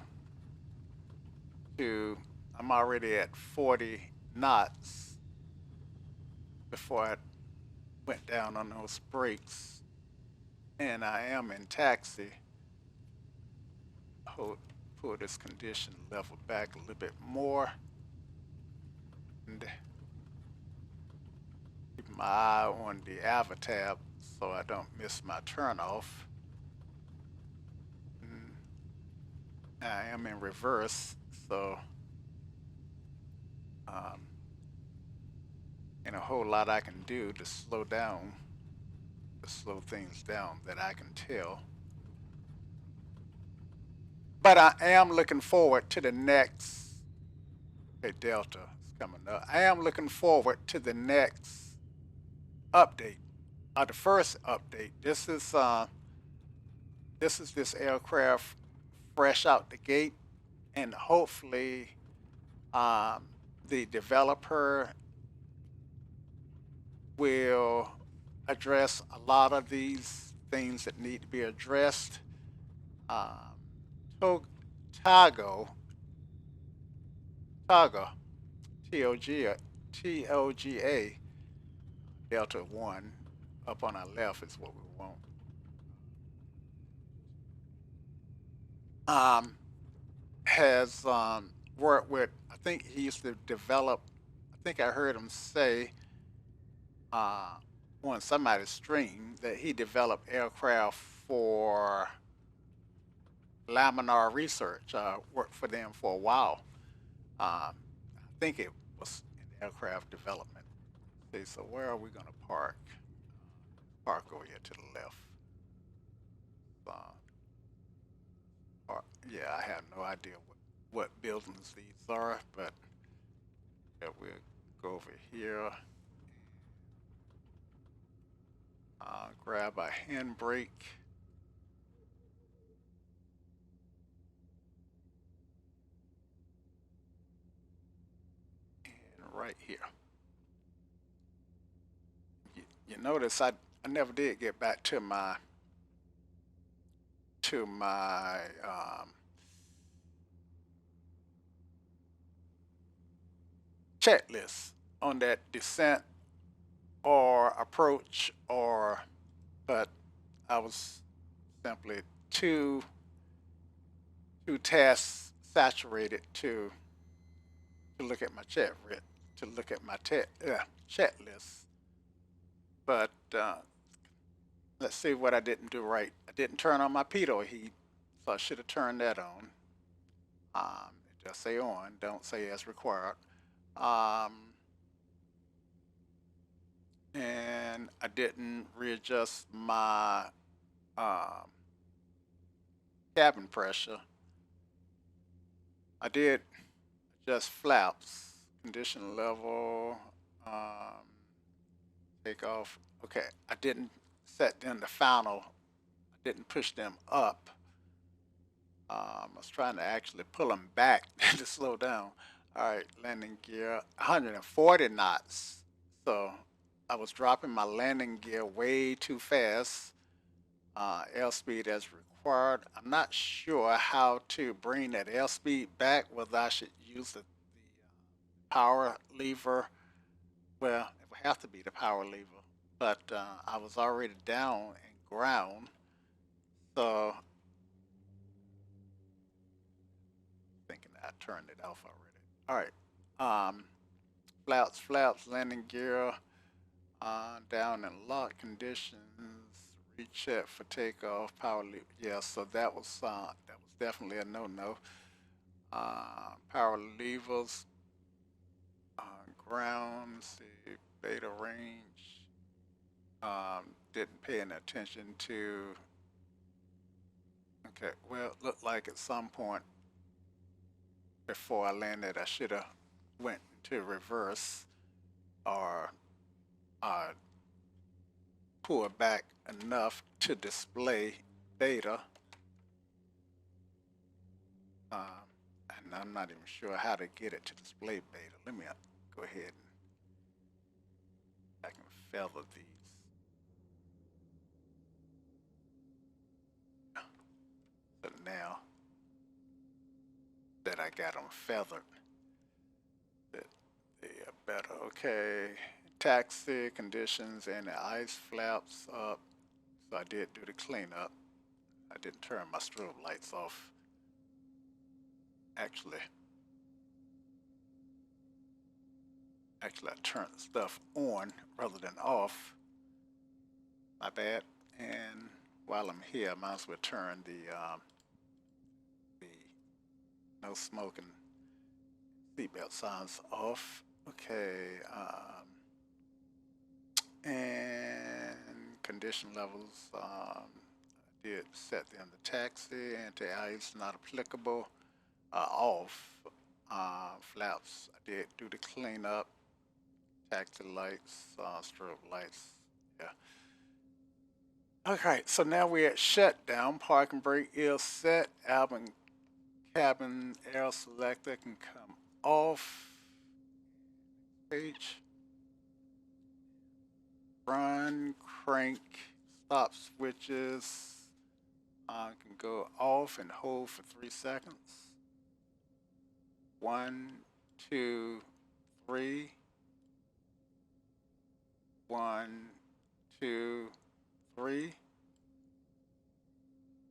I'm already at 40 knots before I went down on those brakes, and I am in taxi. Hold, pull this condition level back a little bit more, and keep my eye on the AvaTab so I don't miss my turnoff. And I am in reverse, so um, ain't a whole lot I can do to slow things down that I can tell. But I am looking forward to the next. Okay, Delta is coming up. I am looking forward to the next update. The first update. This aircraft fresh out the gate, and hopefully um, the developer will address a lot of these things that need to be addressed. Um, TOGO, TOGA, TOGA, TOGA, Delta 1, up on our left is what we want. Um, has worked with, I think he used to develop, I think I heard him say uh, on somebody's stream that he developed aircraft for laminar research, worked for them for a while. I think it was in aircraft development. See, so where are we going to park? Park over here to the left. Uh, yeah, I have no idea what buildings these are, but yeah, we'll go over here, grab a handbrake, and right here. You notice I never did get back to my checklist on that descent or approach, or but I was simply too task saturated to look at my to look at my checklist. But let's see what I didn't do right. I didn't turn on my pitot heat, so I should have turned that on. Just say on, don't say as required. Um, and I didn't readjust my um, cabin pressure. I did adjust flaps, condition level, um, take off. Okay, I didn't set them to final. I didn't push them up. I was trying to actually pull them back to slow down. All right, landing gear, 140 knots. So I was dropping my landing gear way too fast. Airspeed as required. I'm not sure how to bring that airspeed back, whether I should use the power lever. Well, it would have to be the power lever, but I was already down and ground. So thinking I turned it off already. All right. Flaps, landing gear, down in lock conditions, recheck for takeoff, power lever. Yeah, so that was definitely a no-no. Power levers, ground, see, beta range. Didn't pay any attention to. Okay, well, it looked like at some point before I landed, I should have went to reverse or uh, pull back enough to display beta. Um, and I'm not even sure how to get it to display beta. Let me go ahead and I can feather these. But now that I got them feathered, that they are better. Okay, taxi conditions and the ice flaps up. So I did do the cleanup. I didn't turn my strobe lights off. Actually, actually, I turned the stuff on rather than off. My bad. And while I'm here, I might as well turn the no smoking seatbelt signs off. Okay. And condition levels. Did set them to taxi, anti-ice not applicable. Off. Flaps. I did do the cleanup. Taxi lights, strobe lights. Yeah. Okay, so now we're at shutdown. Parking brake is set. Album cabin air selector can come off. Page. Run, crank, stop switches. Can go off and hold for 3 seconds. 1, 2, 3. 1, 2, 3.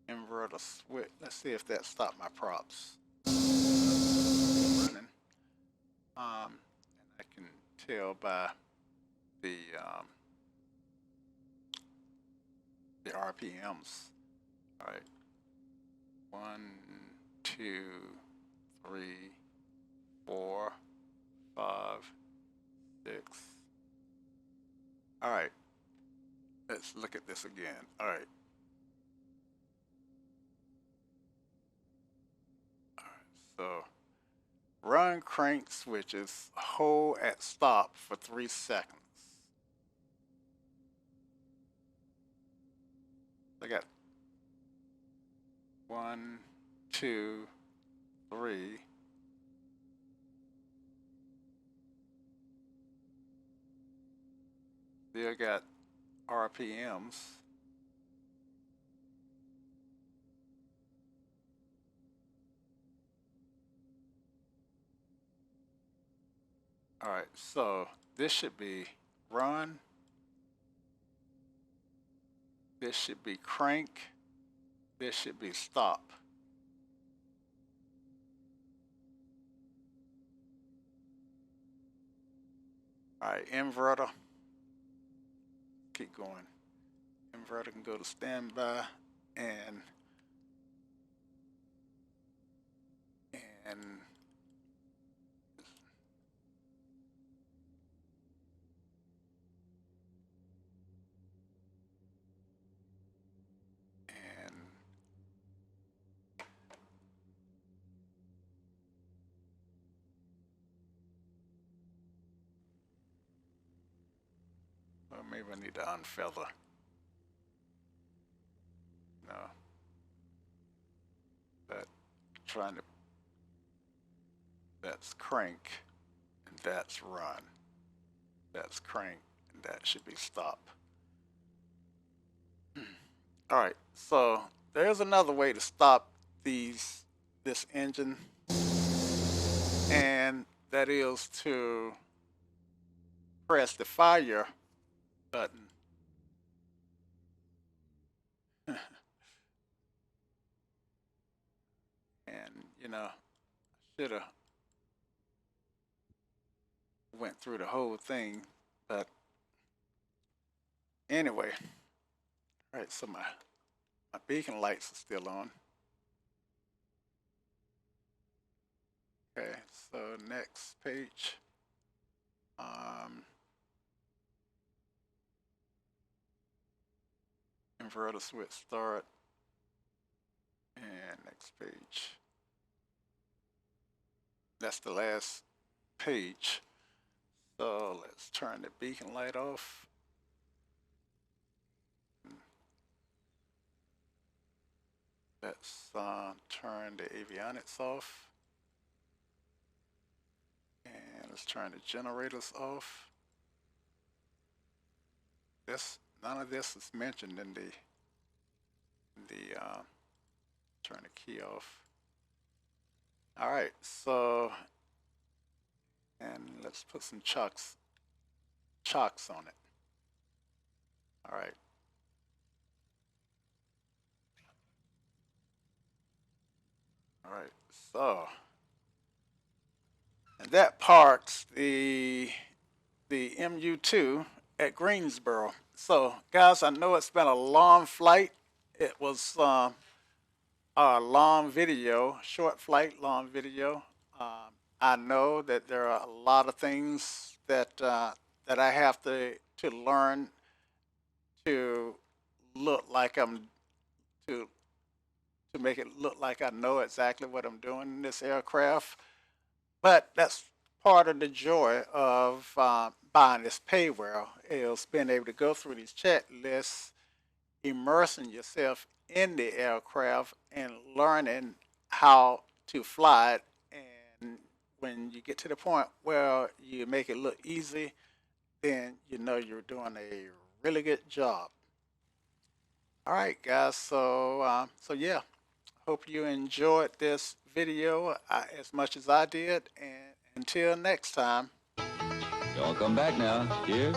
Inverter switch. Let's see if that stopped my props. Running. And I can tell by the um, the RPMs. All right. 1, 2, 3, 4, 5, 6. All right. Let's look at this again. All right. So run crank switches, hold at stop for 3 seconds. I got 1, 2, 3. Still got RPMs. All right, so this should be run. This should be crank. This should be stop. All right, inverter. Keep going. Inverter can go to standby and and and well, maybe I need to unfeather. No, that trying to that's crank and that's run. That's crank and that should be stop. All right, so there's another way to stop this engine, and that is to press the fire button. And should have went through the whole thing, but anyway. All right, so my beacon lights are still on. Okay, so next page. Inverter switch start. And next page. That's the last page. So let's turn the beacon light off. Let's turn the avionics off. And let's turn the generators off. None of this is mentioned in the turn the key off. All right, so and let's put some chocks on it. All right. All right, so and that parks the MU-2 at Greensboro. So, guys, I know it's been a long flight. It was a long video, short flight, long video. I know that there are a lot of things that that I have to learn to look like I'm to make it look like I know exactly what I'm doing in this aircraft. But that's part of the joy of buying this payware is being able to go through these checklists, immersing yourself in the aircraft and learning how to fly it. And when you get to the point where you make it look easy, then you know you're doing a really good job. All right, guys. So yeah, hope you enjoyed this video as much as I did. And until next time. Y'all come back now. Cheers.